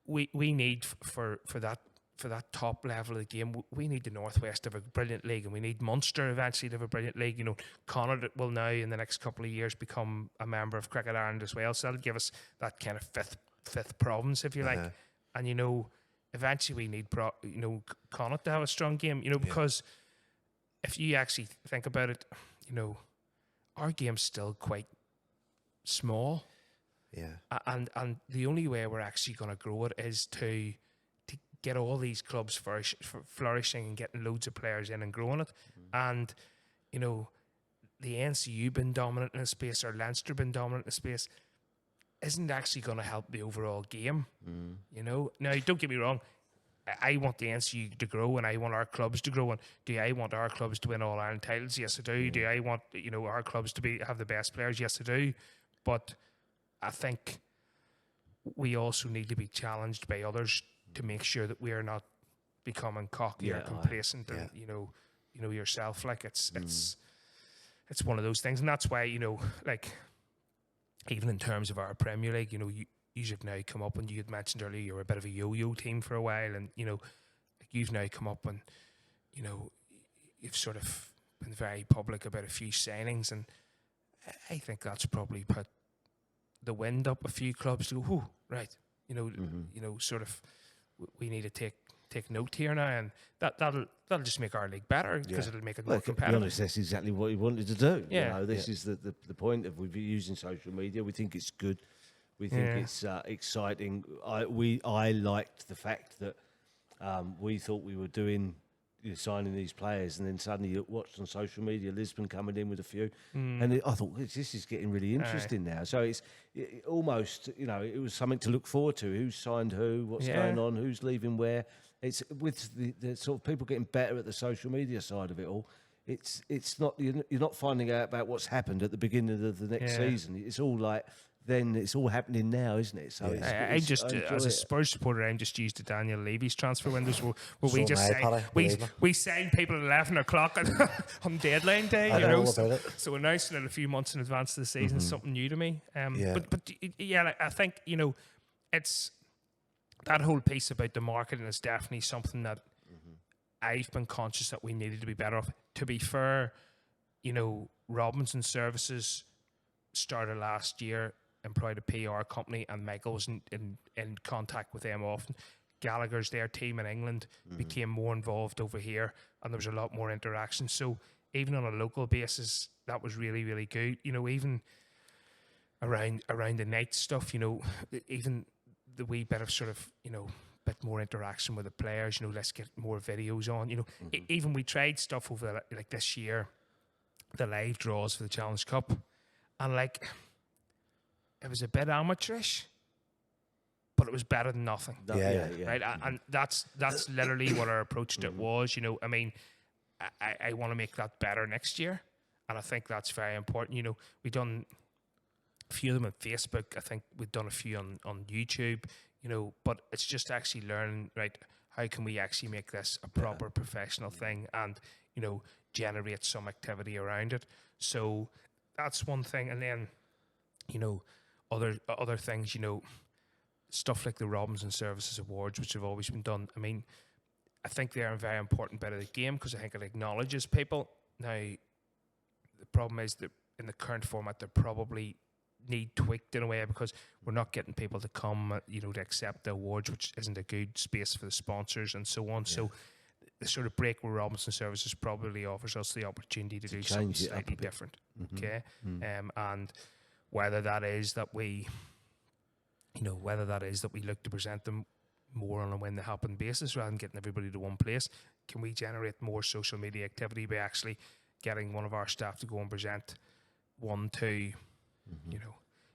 B: we need for that top level of the game, we need the Northwest to have a brilliant league, and we need Munster eventually to have a brilliant league. Connacht will now in the next couple of years become a member of Cricket Ireland as well, so that'll give us that kind of fifth province, if you like. And eventually we need Connacht to have a strong game, because if you actually think about it, our game's still quite small.
C: Yeah.
B: And the only way we're actually going to grow it is to get all these clubs flourishing and getting loads of players in and growing it. And, the NCU been dominant in a space, or Leinster been dominant in a space, isn't actually going to help the overall game. Now, don't get me wrong. I want the NCU to grow, and I want our clubs to grow. And do I want our clubs to win All Ireland titles? Yes, I do. Do I want our clubs to have the best players? Yes, I do. But I think we also need to be challenged by others to make sure that we are not becoming cocky or complacent. And yourself, like it's one of those things, and that's why like even in terms of our Premier League, you have now come up, and you had mentioned earlier you're a bit of a yo-yo team for a while, and you've now come up and you've sort of been very public about a few signings, and I think that's probably put the wind up a few clubs to go, "Whoa, right, sort of we need to take note here now," and that'll just make our league better because it'll make it more competitive.
A: To be honest, that's exactly what we wanted to do.
B: Yeah.
A: This is the point of we've using social media. We think it's good. We think it's exciting. I liked the fact that we thought we were doing signing these players, and then suddenly you watched on social media Lisbon coming in with a few, and I thought this is getting really interesting now. So it's almost it was something to look forward to. Who's signed who? What's going on? Who's leaving where? It's with the sort of people getting better at the social media side of it all. It's not you're not finding out about what's happened at the beginning of the next season. It's all like. Then it's all happening now, isn't it? So
B: I just, as a Spurs supporter, I'm just used to Daniel Levy's transfer windows where
C: So
B: we just
C: Paddy,
B: sign people at 11 o'clock on deadline day.
C: I know about it.
B: So announcing it a few months in advance of the season is something new to me. But like, I think it's that whole piece about the marketing is definitely something that I've been conscious that we needed to be better off. To be fair, Robinson Services started last year, employed a PR company, and Michael was in contact with them often. Gallagher's, their team in England, became more involved over here, and there was a lot more interaction. So even on a local basis, that was really, really good. Even around the night stuff, even the wee bit of sort of, bit more interaction with the players, let's get more videos on. Even we tried stuff over like this year, the live draws for the Challenge Cup, and like it was a bit amateurish, but it was better than nothing. Right, and that's literally what our approach to it was. I mean, I want to make that better next year, and I think that's very important. We've done a few of them on Facebook. I think we've done a few on YouTube. But it's just actually learning, right? How can we actually make this a proper professional thing, and generate some activity around it? So that's one thing, and then other things, stuff like the Robinson Services Awards, which have always been done. I mean, I think they're a very important bit of the game because I think it acknowledges people. Now, the problem is that in the current format, they're probably need tweaked in a way, because we're not getting people to come, to accept the awards, which isn't a good space for the sponsors and so on. Yeah. So the sort of break where Robinson Services probably offers us the opportunity to do something slightly different. Mm-hmm. Okay. Mm-hmm. And whether that is that we look to present them more on a when they happen basis rather than getting everybody to one place. Can we generate more social media activity by actually getting one of our staff to go and present one to,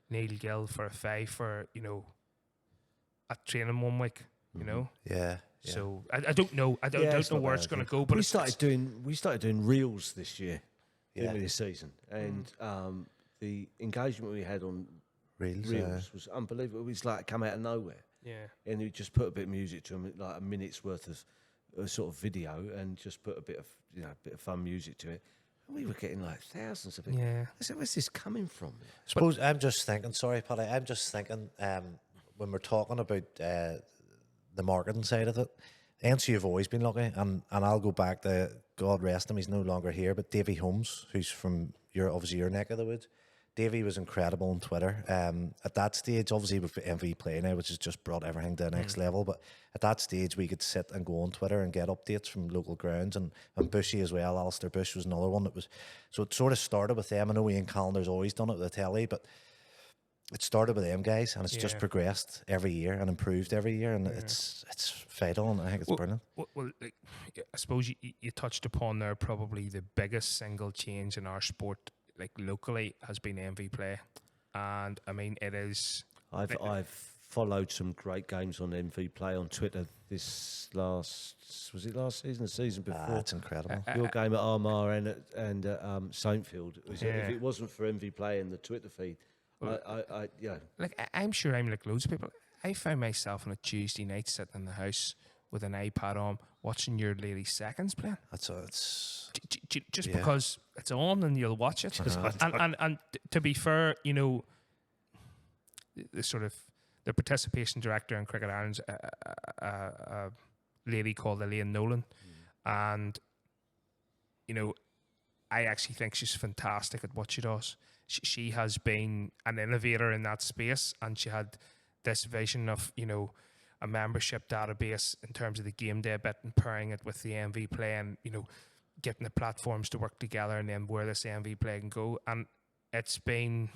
B: Neil Gill for a 5 for, a training 1 week,
C: Yeah.
B: So I don't know. I don't know where it's going to go. But
A: we started doing reels this year, this season, and the engagement we had on reels was unbelievable. It was like come out of nowhere.
B: Yeah,
A: and you just put a bit of music to them, like a minute's worth of sort of video, and just put a bit of fun music to it. And we were getting like thousands of people.
B: Yeah,
A: I said, where's this coming from?
C: Suppose I'm just thinking. Sorry, Paddy. I'm just thinking when we're talking about the marketing side of it. NC have always been lucky, and I'll go back to, God rest him, he's no longer here, but Davy Holmes, who's from your neck of the woods. Davey was incredible on Twitter. At that stage, obviously with MV Play now, which has just brought everything to the next level, but at that stage we could sit and go on Twitter and get updates from local grounds, and Bushy as well. Alistair Bush was another one that was, so it sort of started with them. I know Ian Callender's always done it with the telly, but it started with them guys, and it's just progressed every year and improved every year, and it's vital, and I think it's brilliant.
B: Well, I suppose you touched upon there probably the biggest single change in our sport, like locally, has been MV Play, and I mean it is.
A: I've followed some great games on MV Play on Twitter. Was it last season? The season before?
C: That's incredible.
A: Your game at Armagh and at Saintfield. If it wasn't for MV Play and the Twitter feed,
B: I'm sure I'm like loads of people. I found myself on a Tuesday night sitting in the house with an iPad on, watching your Lady Seconds playing.
C: It's
B: just because it's on and you'll watch it. And to be fair, the participation director in Cricket Ireland's a lady called Elaine Nolan, and I actually think she's fantastic at what she does. She has been an innovator in that space, and she had this vision of a membership database in terms of the game day bit and pairing it with the MV Play, and getting the platforms to work together, and then where this MV Play can go. And it's been,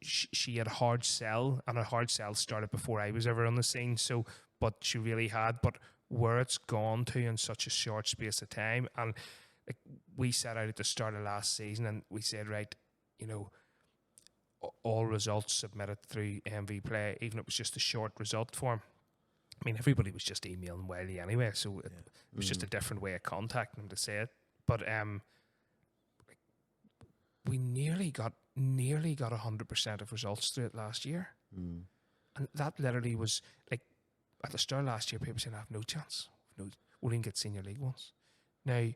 B: she had a hard sell, and a hard sell started before I was ever on the scene. So, but she really had. But where it's gone to in such a short space of time, and like we set out at the start of last season, and we said, right, all results submitted through MV Play, even if it was just a short result form. I mean, everybody was just emailing Wiley anyway, so it was just a different way of contacting them to say it. But we nearly got 100% of results through it last year, and that literally was like at the start of last year, people saying I have no chance, we didn't get Senior League ones. Now,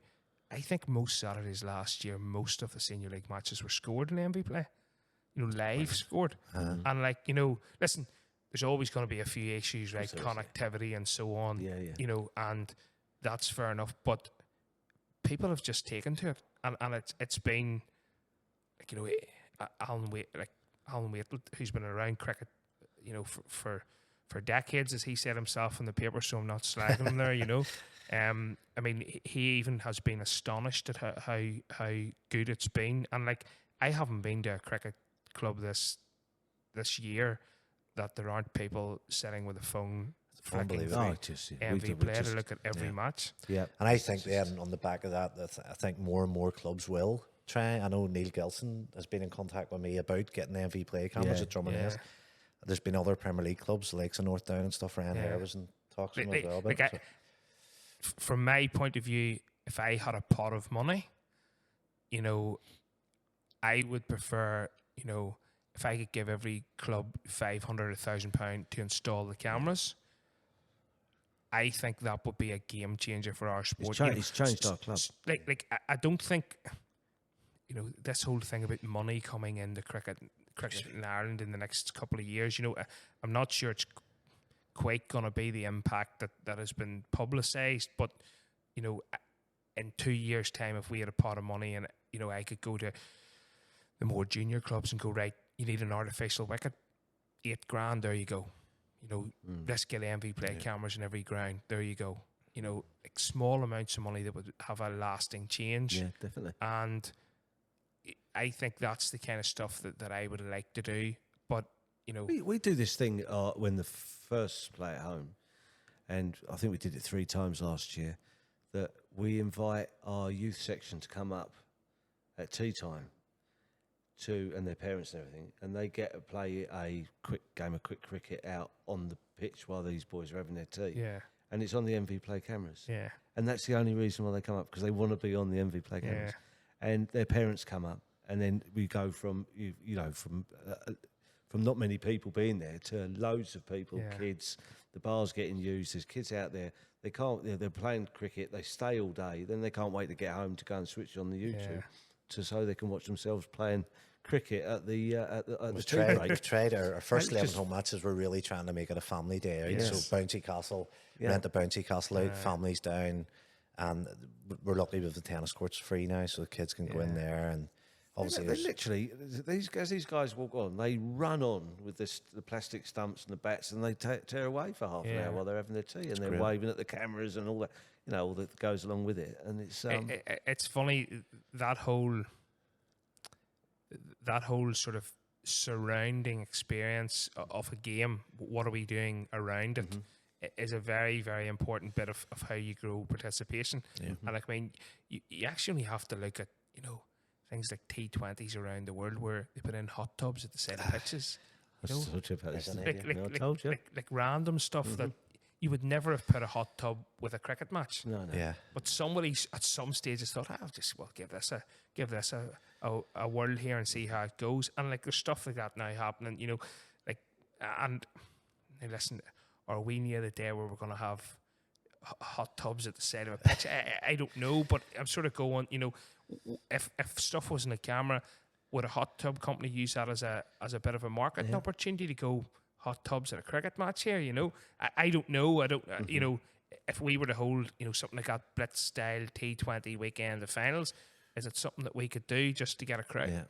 B: I think most Saturdays last year, most of the Senior League matches were scored in MV Play. Live scored. And listen, there's always going to be a few issues, right? Connectivity and so on. Yeah. And that's fair enough. But people have just taken to it. And it's been, Alan Waitland, who's been around cricket, for decades, as he said himself in the paper, so I'm not slagging him there, I mean, he even has been astonished at how good it's been. And I haven't been to a cricket club this year that there aren't people sitting with a phone flicking MV Play to look at every match.
C: Yeah, and I think then on the back of that, I think more and more clubs will try. I know Neil Gilson has been in contact with me about getting MV Play cameras at Drummond Hills. There's been other Premier League clubs, Lakes and North Down and stuff. Ryan Hare was in talks with them as well.
B: From my point of view, if I had a pot of money, I would prefer, if I could give every club £500 or £1,000 to install the cameras, I think that would be a game changer for our sport.
A: He's changed our club.
B: I don't think, this whole thing about money coming into cricket in Ireland in the next couple of years, I'm not sure it's quite going to be the impact that has been publicised, but in 2 years' time, if we had a pot of money and I could go to the more junior clubs and go, right, you need an artificial wicket, $8,000, there you go. You know, let's get MV play cameras in every ground, there you go. You know, like small amounts of money that would have a lasting change.
E: Yeah, definitely.
B: And I think that's the kind of stuff that I would like to do. But, you know,
A: We do this thing when the first play at home, and I think we did it 3 times last year, that we invite our youth section to come up at tea time and their parents and everything, and they get to play a quick game of quick cricket out on the pitch while these boys are having their tea.
B: yeah,
A: And it's on the MV Play cameras.
B: yeah,
A: And that's the only reason why they come up, because they want to be on the MV Play cameras. And their parents come up, and then we go from from not many people being there to loads of people, kids. The bar's getting used. There's kids out there. They can't. They're playing cricket. They stay all day. Then they can't wait to get home to go and switch on the YouTube, so they can watch themselves playing cricket at the tea break.
C: We've tried our first 11 home matches. We're really trying to make it a family day out.
A: Yes.
C: So Bouncy Castle, rent the Bouncy Castle out, families down, and we're lucky with the tennis courts free now, so the kids can go in there. And obviously,
A: They literally, as these guys walk on, they run on with the plastic stumps and the bats, and they tear away for half an hour while they're having their tea, and they're waving at the cameras and all that, all that goes along with it. And
B: it's funny that whole sort of surrounding experience of a game. What are we doing around it? Is a very, very important bit of how you grow participation. And like, I mean, you actually have to look at things like T20s around the world where they put in hot tubs at the side of pitches.
A: I told you about this. I told you.
B: Like random stuff that you would never have put a hot tub with a cricket match.
A: No.
C: yeah,
B: But somebody at some stage has thought, give this a whirl here and see how it goes. And like there's stuff like that now happening, and now listen, are we near the day where we're going to have hot tubs at the side of a pitch? I don't know, but I'm sort of going, if stuff wasn't a camera, would a hot tub company use that as a bit of a marketing opportunity to go hot tubs at a cricket match here? I don't know. I don't. If we were to hold something like that Blitz style T20 weekend of finals, is it something that we could do just to get a crowd?
C: Yeah.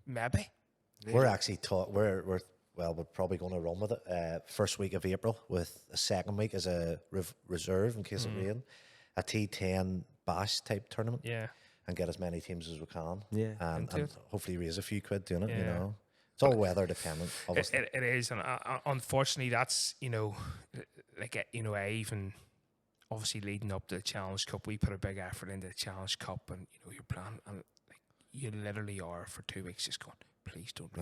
B: Maybe.
C: we're actually taught. We're probably going to run with it. First week of April with a second week as a reserve in case of rain, a T10 bash type tournament.
B: Yeah.
C: And get as many teams as we can.
A: Yeah.
C: And hopefully raise a few quid doing it, It's all weather dependent, obviously.
B: It is. And unfortunately, that's, I even, obviously leading up to the Challenge Cup, we put a big effort into the Challenge Cup and, your plan. And you literally are for 2 weeks just going, please don't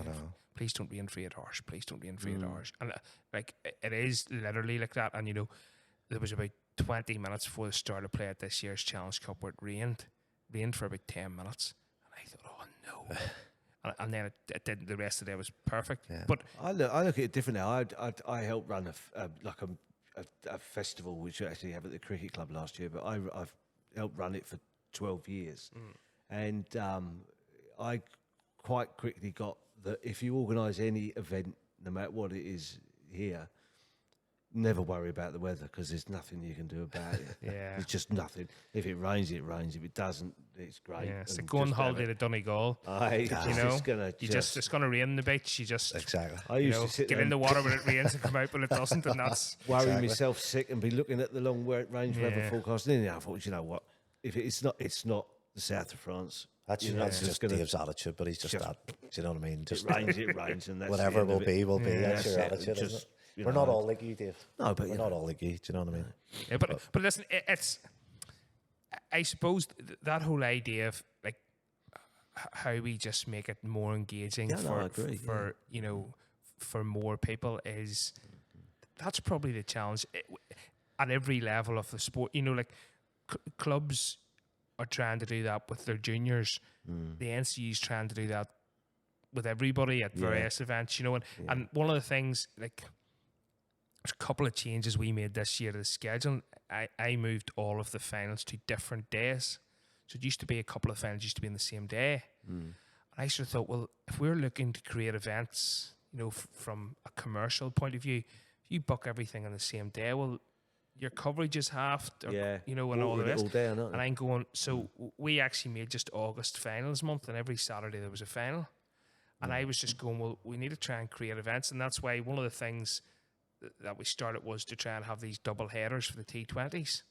B: be in for 8 hours. Please don't be in for 8 hours. And it is literally like that. And, there was about 20 minutes before the start of play at this year's Challenge Cup where it rained for about 10 minutes, and I thought, oh no, and then it didn't. The rest of the day was perfect. Yeah. But
A: I look at it different now. I helped run a festival which we actually have at the cricket club last year, but I've helped run it for 12 years, and I quite quickly got that if you organise any event, no matter what it is here, never worry about the weather because there's nothing you can do about it.
B: Yeah.
A: It's just nothing. If it rains, it rains. If it doesn't, it's great.
B: Yeah, it's like going holiday to Donegal. It's going to rain in the beach. You just
C: exactly.
A: I used to sit
B: get
A: there
B: in the water when it rains and come out when it doesn't, and that's
A: worry myself sick and be looking at the long range weather forecast. And then I thought, you know what? If it's not the south of France.
C: That's just Dave's attitude, but he's just that. Do you know what I mean? Just
A: it rains, and that's
C: whatever will be, will be. That's your attitude.
A: Just,
C: we're not all like you, Dave.
A: No, but
C: we're not all like you. Do you know what I mean?
B: Yeah, but listen, it's. I suppose that whole idea of like how we just make it more engaging for more people that's probably the challenge at every level of the sport. Clubs are trying to do that with their juniors. The NCU's trying to do that with everybody at various events. And one of the things there's a couple of changes we made this year to the schedule. I moved all of the finals to different days. So it used to be a couple of finals used to be in the same day. And I sort of thought, well, if we're looking to create events, from a commercial point of view, if you book everything on the same day, well, your coverage is half, and all the rest. And I'm going, so we actually made just August finals month, and every Saturday there was a final. And I was just going, well, we need to try and create events. And that's why one of the things that we started was to try and have these double headers for the T20s.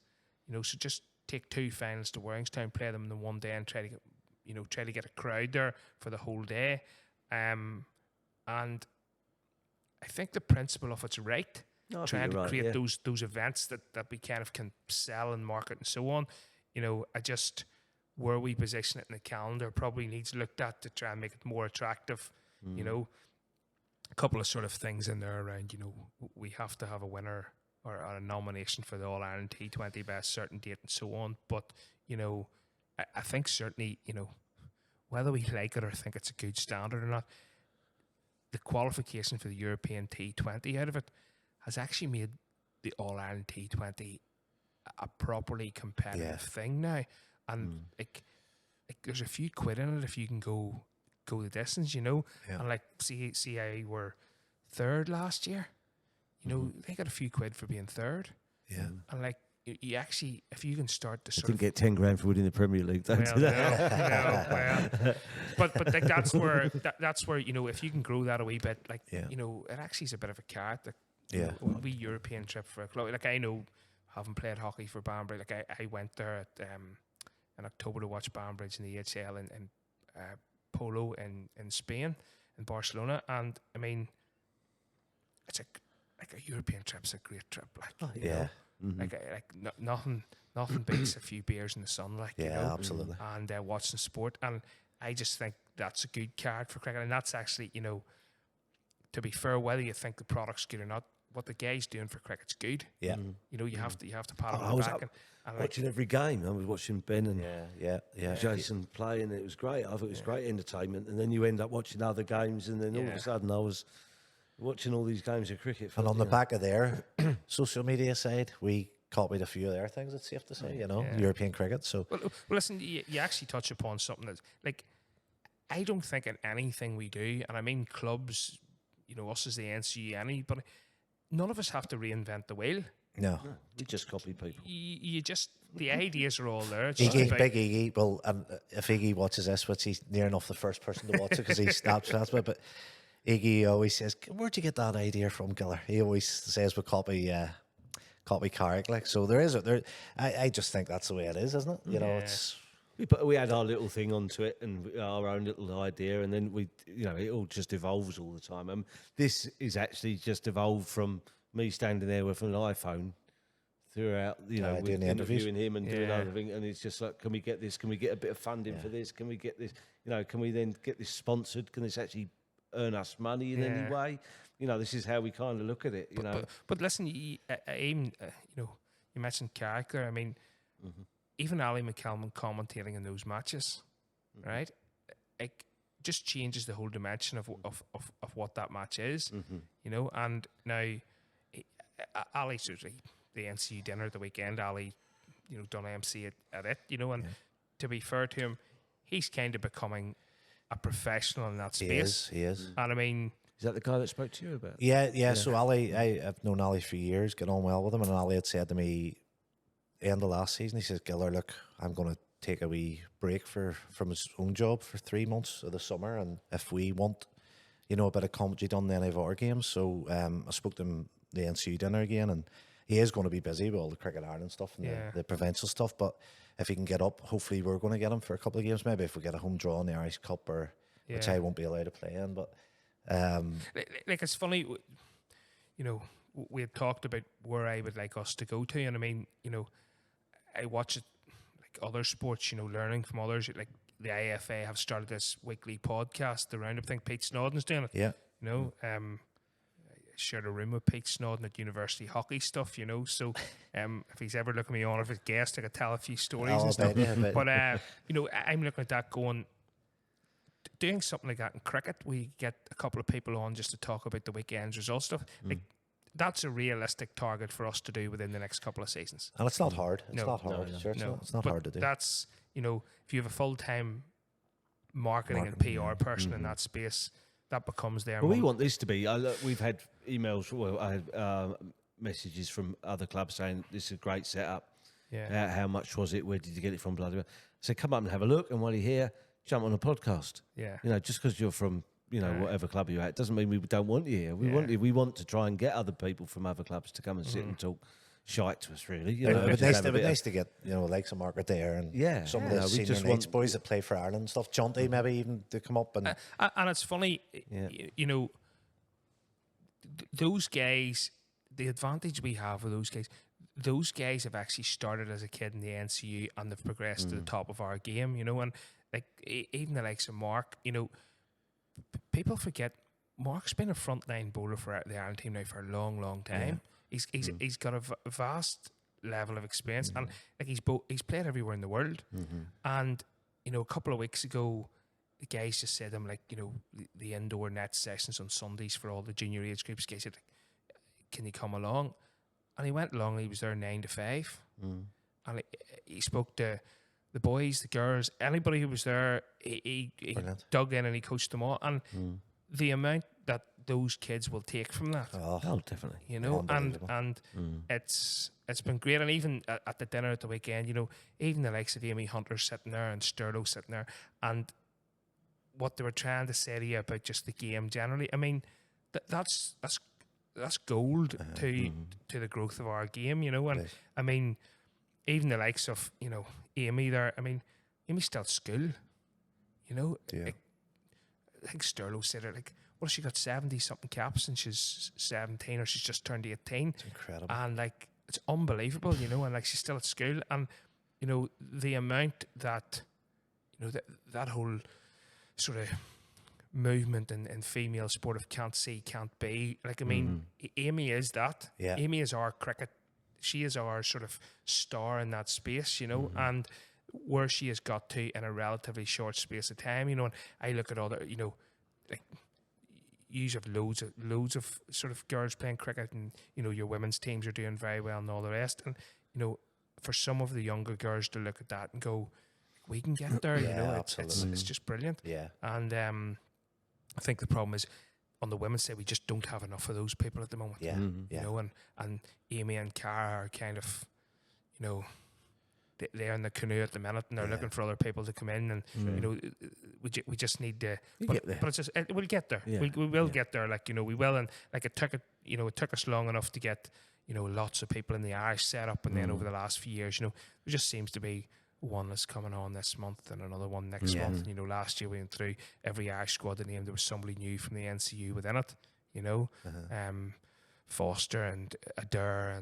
B: So just take 2 finals to Warringstown, play them in the one day and try to get a crowd there for the whole day. And I think the principle of it's right. Trying to create those events that we kind of can sell and market and so on. I just, where we position it in the calendar probably needs looked at to try and make it more attractive. A couple of sort of things in there around, we have to have a winner or a nomination for the All-Ireland T20 by a certain date and so on. But, I think certainly, whether we like it or think it's a good standard or not, the qualification for the European T20 out of it has actually made the All-Ireland T20 a properly competitive thing now. And like there's a few quid in it if you can go the distance, And like CA were 3rd last year. They got a few quid for being 3rd.
C: Yeah.
B: And like you actually, if you can start to
A: didn't get 10 grand for winning the Premier League, don't you?
B: But like that's where if you can grow that a wee bit, like it actually is a bit of a carrot. Like, a wee European trip for a club. Like I know, having played hockey for Banbridge, like I went there at in October to watch Banbridge in the EHL and polo in Spain, in Barcelona, and I mean, it's like a European trip's a great trip. Like nothing beats a few beers in the sun. Like
C: absolutely,
B: and watching sport, and I just think that's a good card for cricket, and that's actually to be fair, whether you think the product's good or not, what the guy's doing for cricket's good.
C: Yeah,
B: you have to pat him on the back. And
A: watching every game. I was watching Ben and
C: yeah.
A: Jason play, and it was great. I thought it was great entertainment. And then you end up watching other games, and then all of a sudden I was watching all these games of cricket.
C: And on the back of their social media side, we copied a few of their things, it's safe to say, European cricket. So,
B: well listen, you actually touch upon something that's like, I don't think in anything we do, and I mean clubs, us as the NCU, anybody, none of us have to reinvent the wheel.
C: No,
A: we just copy people.
B: You just, the ideas are all there.
C: Big Iggy. Well, if Iggy watches this, which he's near enough the first person to watch it because he Snapchats me, but Iggy always says, "Where'd you get that idea from, Giller?" He always says we copy Carrick. Like, so there is there. I just think that's the way it is, isn't it? It's.
A: We had our little thing onto it and our own little idea, and then it all just evolves all the time. This is actually just evolved from me standing there with an iPhone throughout,
C: doing the
A: interviewing him and doing other things, and it's just like, can we get this? Can we get a bit of funding for this? Can we get this? Can we then get this sponsored? Can this actually earn us money in any way? This is how we kind of look at it.
B: But listen, even you mentioned character. I mean. Even Ali McCalman commentating in those matches, right? It just changes the whole dimension of what that match is, And now, Ali's usually the NCU dinner at the weekend. Ali, done MC at it, And to be fair to him, he's kind of becoming a professional in that space.
C: He is.
B: And I mean,
A: is that the guy that spoke to you about?
C: Yeah. So Ali, I've known Ali for years, get on well with him, and Ali had said to me, end of last season, he says, "Giller, look, I'm going to take a wee break from his own job for 3 months of the summer, and if we want, a bit of commentary done in any of our games." So I spoke to him the NCU dinner again, and he is going to be busy with all the Cricket Ireland stuff and the provincial stuff. But if he can get up, hopefully we're going to get him for a couple of games. Maybe if we get a home draw in the Irish Cup, which I won't be allowed to play in. But
B: like it's funny, we had talked about where I would like us to go to, and I mean, I watch it like other sports, learning from others. Like the IFA have started this weekly podcast, the Roundup thing. Pete Snodden's doing it.
C: Yeah.
B: I shared a room with Pete Snodden at university hockey stuff, So if he's ever looking me on, if it's guest, I could tell a few stories and stuff. But I'm looking at that going, doing something like that in cricket, we get a couple of people on just to talk about the weekend's results stuff. Like, that's a realistic target for us to do within the next couple of seasons.
C: And it's not hard. It's not hard. It's not hard to do.
B: That's, if you have a full-time marketing and PR person in that space, that becomes their...
A: Well, we want this to be... we've had emails, I had messages from other clubs saying, this is a great setup.
B: Yeah.
A: How much was it? Where did you get it from? Blah, blah, blah. So come up and have a look, and while you're here, jump on a podcast.
B: Yeah.
A: Just because you're from whatever club you're at. It doesn't mean we don't want you here. We want to try and get other people from other clubs to come and sit and talk shite to us, really.
C: It would be nice to get, like some Margaret there and some of the
A: we
C: senior
A: just
C: Knights boys that play for Ireland and stuff. Jaunty maybe even to come up and
B: it's funny, those guys, the advantage we have with those guys have actually started as a kid in the NCU and they've progressed to the top of our game, and like even the likes of Mark, people forget Mark's been a frontline bowler for the Ireland team now for a long, long time. He's got a vast level of experience, and like he's played everywhere in the world. And a couple of weeks ago, the guys just said to him, like, the indoor net sessions on Sundays for all the junior age groups. Guys said, "Can you come along?" And he went along. And he was there 9 to 5, and he spoke to the boys, the girls, anybody who was there. He dug in and he coached them all, and the amount that those kids will take from that.
A: Oh, definitely.
B: And it's been great. And even at the dinner at the weekend, even the likes of Amy Hunter sitting there and Sterlo sitting there, and what they were trying to say to you about just the game generally. I mean, that's gold to the growth of our game, And I mean, even the likes of Amy there. I mean, Amy's still at school, I think Sterlo said it, like, well, she got 70-something caps and she's 17 or she's just turned 18.
C: It's incredible.
B: And, like, it's unbelievable, and, like, she's still at school. And, the amount that, that whole sort of movement in female sport of can't see, can't be. Like, I mean, Amy is that.
C: Yeah.
B: Amy is our cricket. She is our sort of star in that space, and where she has got to in a relatively short space of time, and I look at other, like, you have loads of sort of girls playing cricket, and your women's teams are doing very well and all the rest, and for some of the younger girls to look at that and go, we can get there, it's just brilliant.
C: Yeah.
B: And I think the problem is on the women's side we just don't have enough of those people at the moment.
C: Yeah.
B: And Amy and Cara are kind of, they're in the canoe at the minute, and they're looking for other people to come in, and we just need to. But it's just we'll get there.
A: Yeah.
B: We will get there. Like we will, and like it took us long enough to get lots of people in the Irish set up, and then over the last few years, there just seems to be one that's coming on this month and another one next month. Last year we went through every Irish squad they named. There was somebody new from the NCU within it. Foster and Adair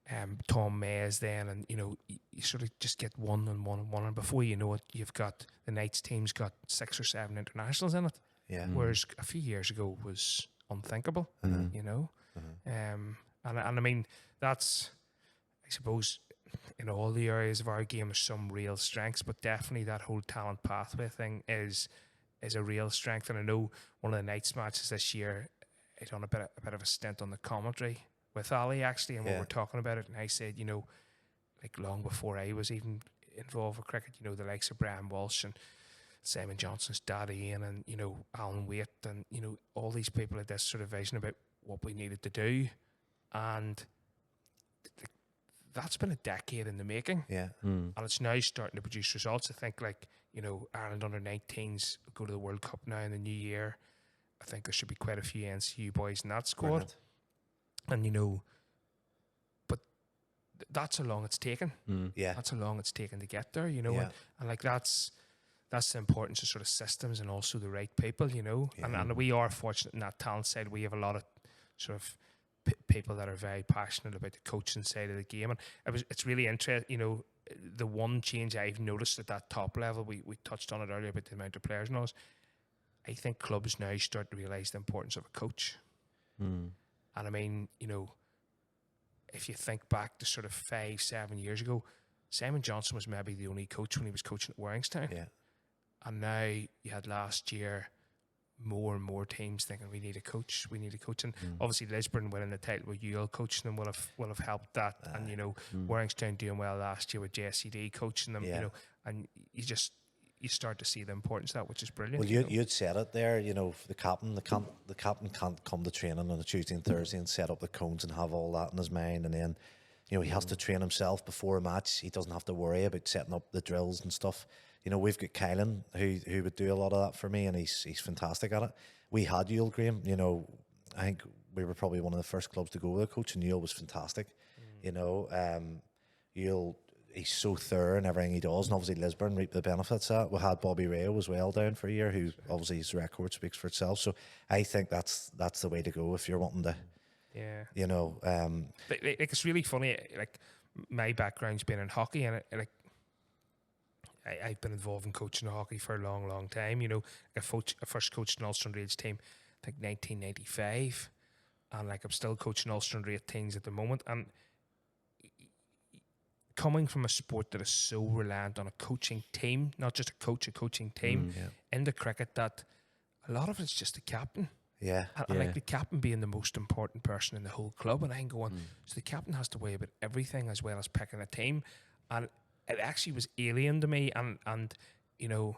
B: and Tom Mays then, and you sort of just get one and one and one, and before you know it, you've got the Knights team's got 6 or 7 internationals in it. Yeah. Whereas a few years ago was unthinkable. And I mean that's, I suppose, in all the areas of our game there's some real strengths, but definitely that whole talent pathway thing is a real strength. And I know one of the Knights matches this year, I done a bit of a stint on the commentary with Ali actually, and we were talking about it, and I said, like long before I was even involved with cricket, the likes of Brian Walsh and Simon Johnson's dad Ian, and Alan Waite, and all these people had this sort of vision about what we needed to do, and that's been a decade in the making. Yeah. And it's now starting to produce results. I think, like, Ireland under-19s go to the World Cup now in the new year. I think there should be quite a few NCU boys in that squad. Brilliant. And, but that's how long it's taken. Yeah. That's how long it's taken to get there, and like that's the importance of sort of systems and also the right people, and we are fortunate in that talent side. We have a lot of sort of people that are very passionate about the coaching side of the game, and it's really interesting. The one change I've noticed at that top level, we touched on it earlier about the amount of players and all, I think clubs now start to realise the importance of a coach. And I mean, if you think back to sort of 5-7 years ago, Simon Johnson was maybe the only coach when he was coaching at Warringstown. Yeah. And now you had last year more and more teams thinking we need a coach. And obviously Lisburn winning the title with Gill coaching them will have helped that. And Warringstown doing well last year with JCD coaching them. And you start to see the importance of that, which is brilliant.
C: Well, you'd said it there. The captain can't come to training on a Tuesday and Thursday and set up the cones and have all that in his mind, and then he has to train himself before a match. He doesn't have to worry about setting up the drills and stuff. you know, we've got Kylan who would do a lot of that for me, and he's fantastic at it. We had Gill Graham, you know, I think we were probably one of the first clubs to go with a coach, and Gill was fantastic. You know, Gill, he's so thorough in everything he does, and obviously Lisburn reaped the benefits of it. We had Bobby Rayo as well down for a year, who obviously his record speaks for itself. So I think that's the way to go if you're wanting to, you know.
B: Like it's really funny. Like my background's been in hockey, and I've been involved in coaching hockey for a long, long time. You know, I first coached an Ulster underage team, I think 1995, and like I'm still coaching Ulster under 18s at the moment. And coming from a sport that is so reliant on a coaching team, not just a coaching team, into cricket, that a lot of it's just the captain.
C: Yeah.
B: And like the captain being the most important person in the whole club, and I'm going, so the captain has to worry about everything as well as picking a team. And it actually was alien to me, and you know,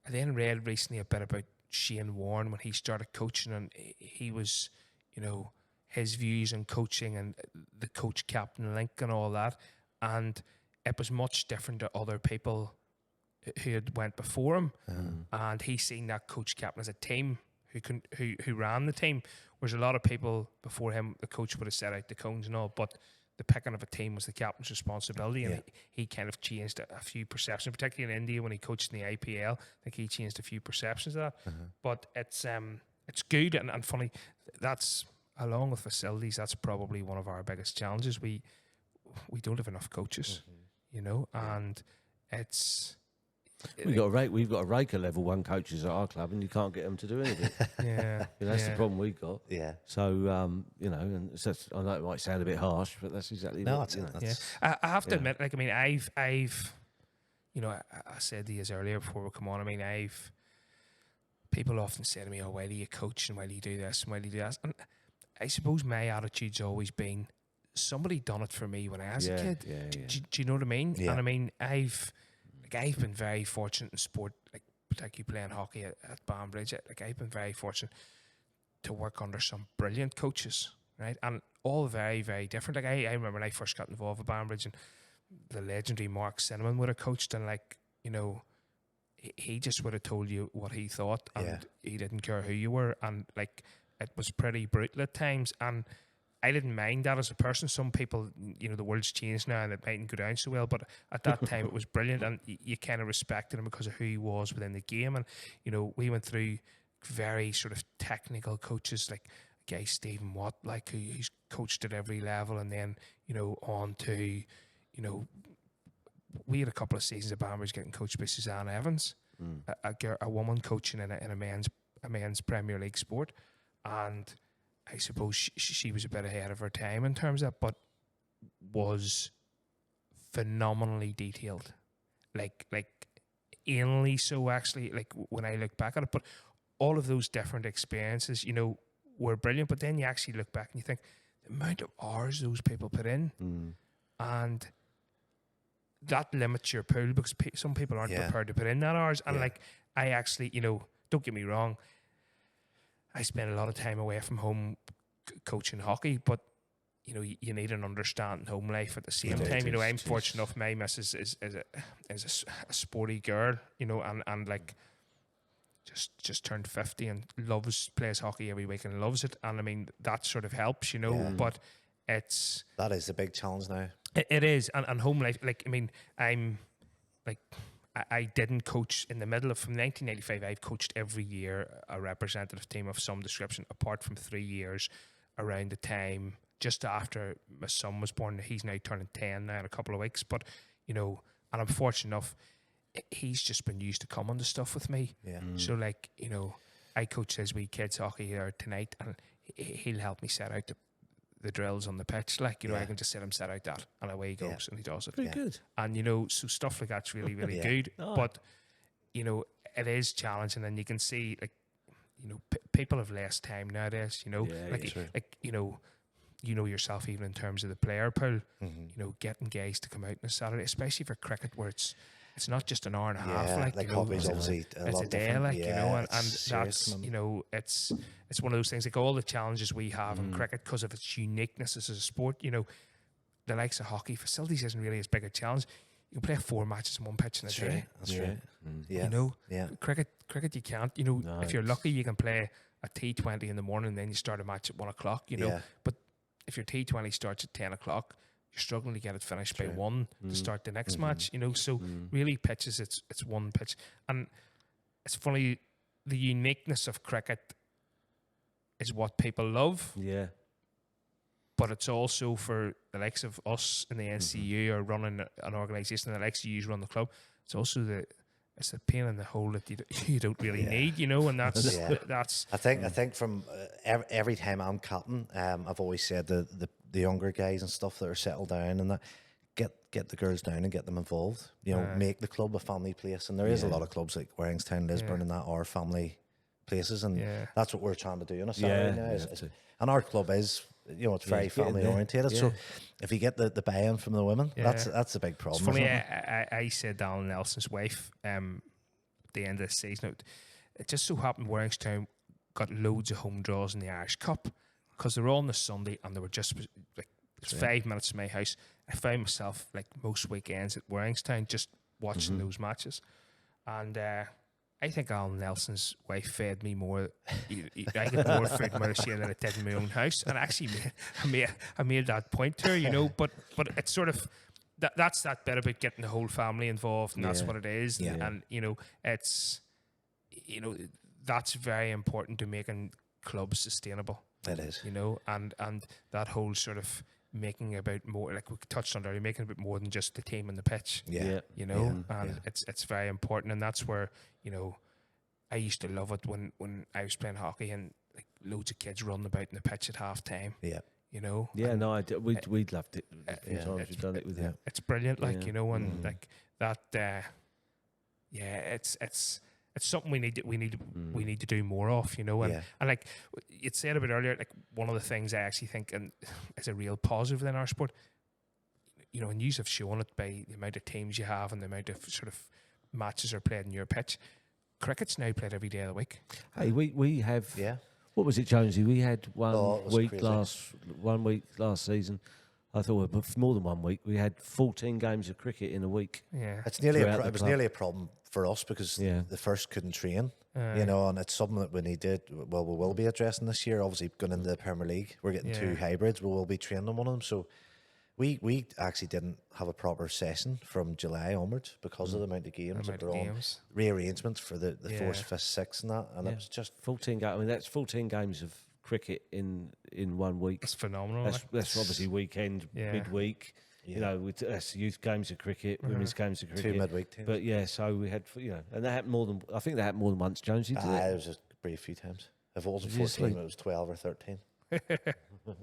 B: I then read recently a bit about Shane Warne when he started coaching, and he was, you know, his views on coaching and the coach captain link and all that, and it was much different to other people who had went before him, and he seen that coach captain as a team who ran the team, whereas a lot of people before him, the coach would have set out the cones and all, but the picking of a team was the captain's responsibility, and he kind of changed a few perceptions, particularly in India when he coached in the IPL. I think he changed a few perceptions of that. But it's good and funny. That's, along with facilities, that's probably one of our biggest challenges. We don't have enough coaches, you know, and it's...
A: We've got a rake of level 1 coaches at our club, and you can't get them to do anything. You know, that's the problem we've got.
C: Yeah.
A: So you know, and I know it might sound a bit harsh, but that's exactly what, you know.
B: I have to admit, like, I mean, I've, you know, I said to you earlier before we come on. I mean, people often say to me, "Oh, why do you coach and why do you do this and why do you do that?" And I suppose my attitude's always been, somebody done it for me when I was a kid. Do you know what I mean?
C: Yeah.
B: And I mean, I've been very fortunate in sport, like particularly playing hockey at Banbridge. Like, I've been very fortunate to work under some brilliant coaches, right? And all very, very different. Like, I remember when I first got involved with Banbridge, and the legendary Mark Cinnamon would have coached, and like, you know, he just would have told you what he thought, and he didn't care who you were, and like, it was pretty brutal at times, and I didn't mind that as a person. Some people, you know, the world's changed now and it mightn't go down so well, but at that time it was brilliant, and you kind of respected him because of who he was within the game. And, you know, we went through very sort of technical coaches, like a guy Stephen Watt, like who's coached at every level, and then, you know, on to, you know, we had a couple of seasons of Banbridge getting coached by Suzanne Evans, a woman coaching in a men's Premier League sport, and I suppose she was a bit ahead of her time in terms of that, but was phenomenally detailed, like anally so, actually, like when I look back at it. But all of those different experiences, you know, were brilliant. But then you actually look back and you think the amount of hours those people put in, and that limits your pool, because some people aren't prepared to put in that hours. And like, I actually, you know, don't get me wrong, I spend a lot of time away from home coaching hockey, but you know, you need an understanding home life at the same time. You know, I'm fortunate enough, my missus is a sporty girl, you know, and like just turned 50 and plays hockey every week and loves it. And I mean, that sort of helps, you know, but that
C: is a big challenge now.
B: It is, and home life, like, I mean, I'm like, I didn't coach in the middle of, from 1995, I've coached every year a representative team of some description, apart from 3 years around the time just after my son was born. He's now turning 10 now in a couple of weeks. But, you know, and I'm fortunate enough, he's just been used to coming to stuff with me. So, like, you know, I coach his wee kids hockey here tonight, and he'll help me set out the drills on the pitch. Like, you know, I can just set him set out that, and away he goes, and he does it.
A: Very good.
B: And, you know, so stuff like that's really, really good. But, you know, it is challenging, and you can see, like, you know, people have less time nowadays, you know. Like, you know yourself, even in terms of the player pool, you know, getting guys to come out on a Saturday, especially for cricket, where it's not just an hour and a half, like, you know,
C: hockey's obviously
B: it's a day, like, you know, and that's, you know, it's one of those things, like all the challenges we have in cricket, because of its uniqueness as a sport, you know, the likes of hockey, facilities isn't really as big a challenge. you can play 4 matches in one pitch in a
C: That's
B: day.
C: right. That's right. Yeah.
B: You know,
C: Yeah.
B: cricket you can't. You know,
A: No,
B: if you're lucky, you can play a T20 in the morning, and then you start a match at 1 o'clock. You know,
C: Yeah.
B: but if your T20 starts at 10 o'clock, you're struggling to get it finished by 1 to start the next match. You know, so really pitches, it's one pitch, and it's funny, the uniqueness of cricket is what people love.
A: Yeah.
B: But it's also for the likes of us in the NCU or running an organisation, the likes of you run the club. It's also it's a pain in the hole that you don't really need, you know, and that's that's.
C: I think from every time I'm captain, I've always said the younger guys and stuff that are settled down and that get the girls down and get them involved. You know, make the club a family place, and there is a lot of clubs like Warringstown, Lisburn, and that are family places, and that's what we're trying to do on a Saturday now. And our club is, you know, it's very family orientated. So if you get the buy-in from the women, that's the big problem.
B: It's funny. I said Alan Nelson's wife at the end of the season. It just so happened Warringstown got loads of home draws in the Irish Cup because they were all on the Sunday, and they were just like 5 minutes from my house. I found myself like most weekends at Warringstown just watching those matches, and I think Alan Nelson's wife fed me more. I get more food from Marcia than I did in my own house, and actually, I made that point to her, you know. But it's sort of that's that bit about getting the whole family involved, and that's what it is. And you know, it's that's very important to making clubs sustainable.
C: It is,
B: you know, and that whole sort of making about more, like we touched on earlier, making a bit more than just the team and the pitch. You know, and it's very important, and that's where, you know, I used to love it when I was playing hockey and like loads of kids running about in the pitch at half time. You know.
A: We'd loved it. A few times we've done it with them.
B: It's brilliant, like you know, and like that. It's something we need to do more of, you know, and like you said a bit earlier, like one of the things I actually think and is a real positive in our sport, you know, and you have shown it by the amount of teams you have and the amount of sort of matches are played in your pitch. Cricket's now played every day of the week.
A: Hey, we have. What was it, Jonesy? We had one week last season. I thought it was more than 1 week. We had 14 games of cricket in a week.
C: It's nearly it was nearly a problem for us because the first couldn't train, you know, and it's something that we needed. Well, we will be addressing this year. Obviously, going into the Premier League, we're getting 2 hybrids. We will be training on one of them. So we actually didn't have a proper session from July onwards because of the amount of games that were on. Rearrangements for the 4th, 5th, 6th, and that, and it was just
A: 14 games. I mean, that's 14 games of cricket in 1 week.
B: It's phenomenal.
A: That's obviously weekend, midweek. You know, that's youth games of cricket, women's games of cricket,
C: 2 midweek teams.
A: But so we had, you know, and that happened more than, I think that happened more than once, Jonesy. Did it?
C: It was just a few times. If it wasn't 14, it was 12 or 13.
A: Well,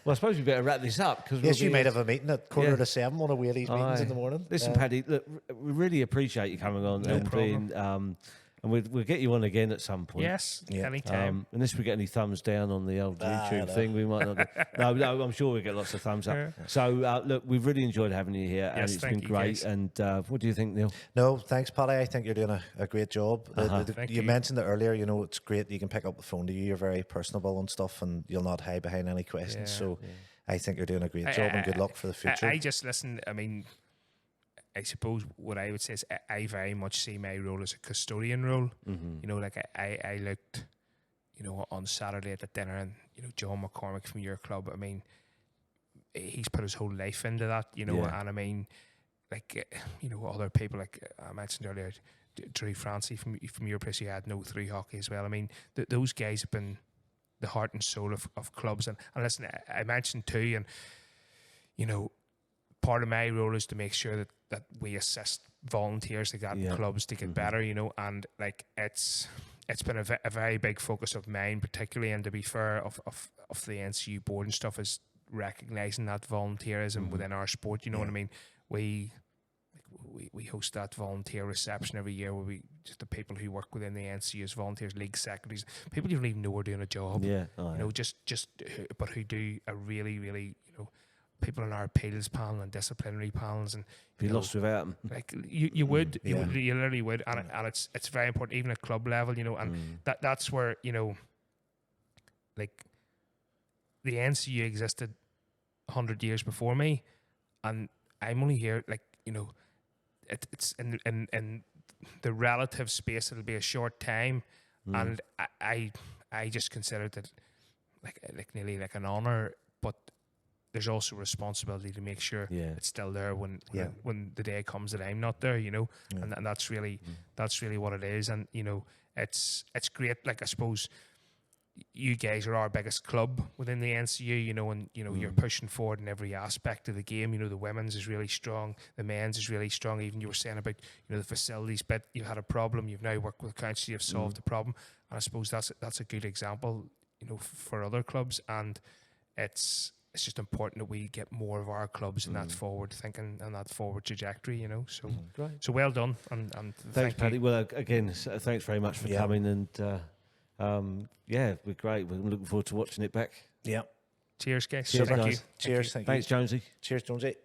A: I suppose we better wrap this up because
C: you might have a meeting at 6:45, one of Wheelie's meetings in the morning.
A: Listen, Paddy, look, we really appreciate you coming on and being. And we'll get you on again at some point.
B: Yes, anytime.
A: Unless we get any thumbs down on the old YouTube thing, we might not. No, I'm sure we get lots of thumbs up. So, look, we've really enjoyed having you here, and it's been great. And what do you think, Neil?
C: No, thanks, Paddy. I think you're doing a great job. You mentioned it earlier. You know, it's great. You can pick up the phone to you. You're very personable and stuff, and you'll not hide behind any questions. So, I think you're doing a great job, and good luck for the future.
B: I just listen. I mean, I suppose what I would say is I very much see my role as a custodian role. You know, like I looked, you know, on Saturday at the dinner, and you know, John McCormick from your club. I mean, he's put his whole life into that, you know, and I mean, like you know, other people like I mentioned earlier, Drew Francie from your place, you had no through hockey as well. I mean, those guys have been the heart and soul of clubs, and listen, I mentioned too, and you know, part of my role is to make sure that we assist volunteers like that in clubs to get better, you know, and like it's been a very big focus of mine, particularly, and to be fair, of the NCU board and stuff, is recognising that volunteerism within our sport. You know what I mean? We host that volunteer reception every year where we just the people who work within the NCU as volunteers, league secretaries, people you don't even know are doing a job. You know, but who do a really, really, you know, people in our appeals panel and disciplinary panels, and
A: be lost without them.
B: Like you would, you literally would, and it's very important even at club level, you know, and that's where, you know, like the NCU existed 100 years before me, and I'm only here, like, you know, it's in the relative space. It'll be a short time, and I just considered it like nearly like an honour, but there's also responsibility to make sure it's still there when the day comes that I'm not there, you know, and that's really what it is. And you know, it's great. Like, I suppose you guys are our biggest club within the NCU, you know, and you know you're pushing forward in every aspect of the game. You know, the women's is really strong, the men's is really strong. Even you were saying about, you know, the facilities bit, you had a problem, you've now worked with council, you've solved the problem, and I suppose that's a good example, you know, for other clubs. And it's just important that we get more of our clubs in that forward thinking and that forward trajectory, you know. So so well done, and
A: Thanks, Paddy. Well, again, thanks very much for coming, and we're great. We're looking forward to watching it back.
C: Yeah.
B: Cheers, guys.
A: Cheers,
B: Thank
A: guys.
B: you.
C: Cheers. Thank you.
A: Thanks, Jonesy.
C: Cheers, Jonesy.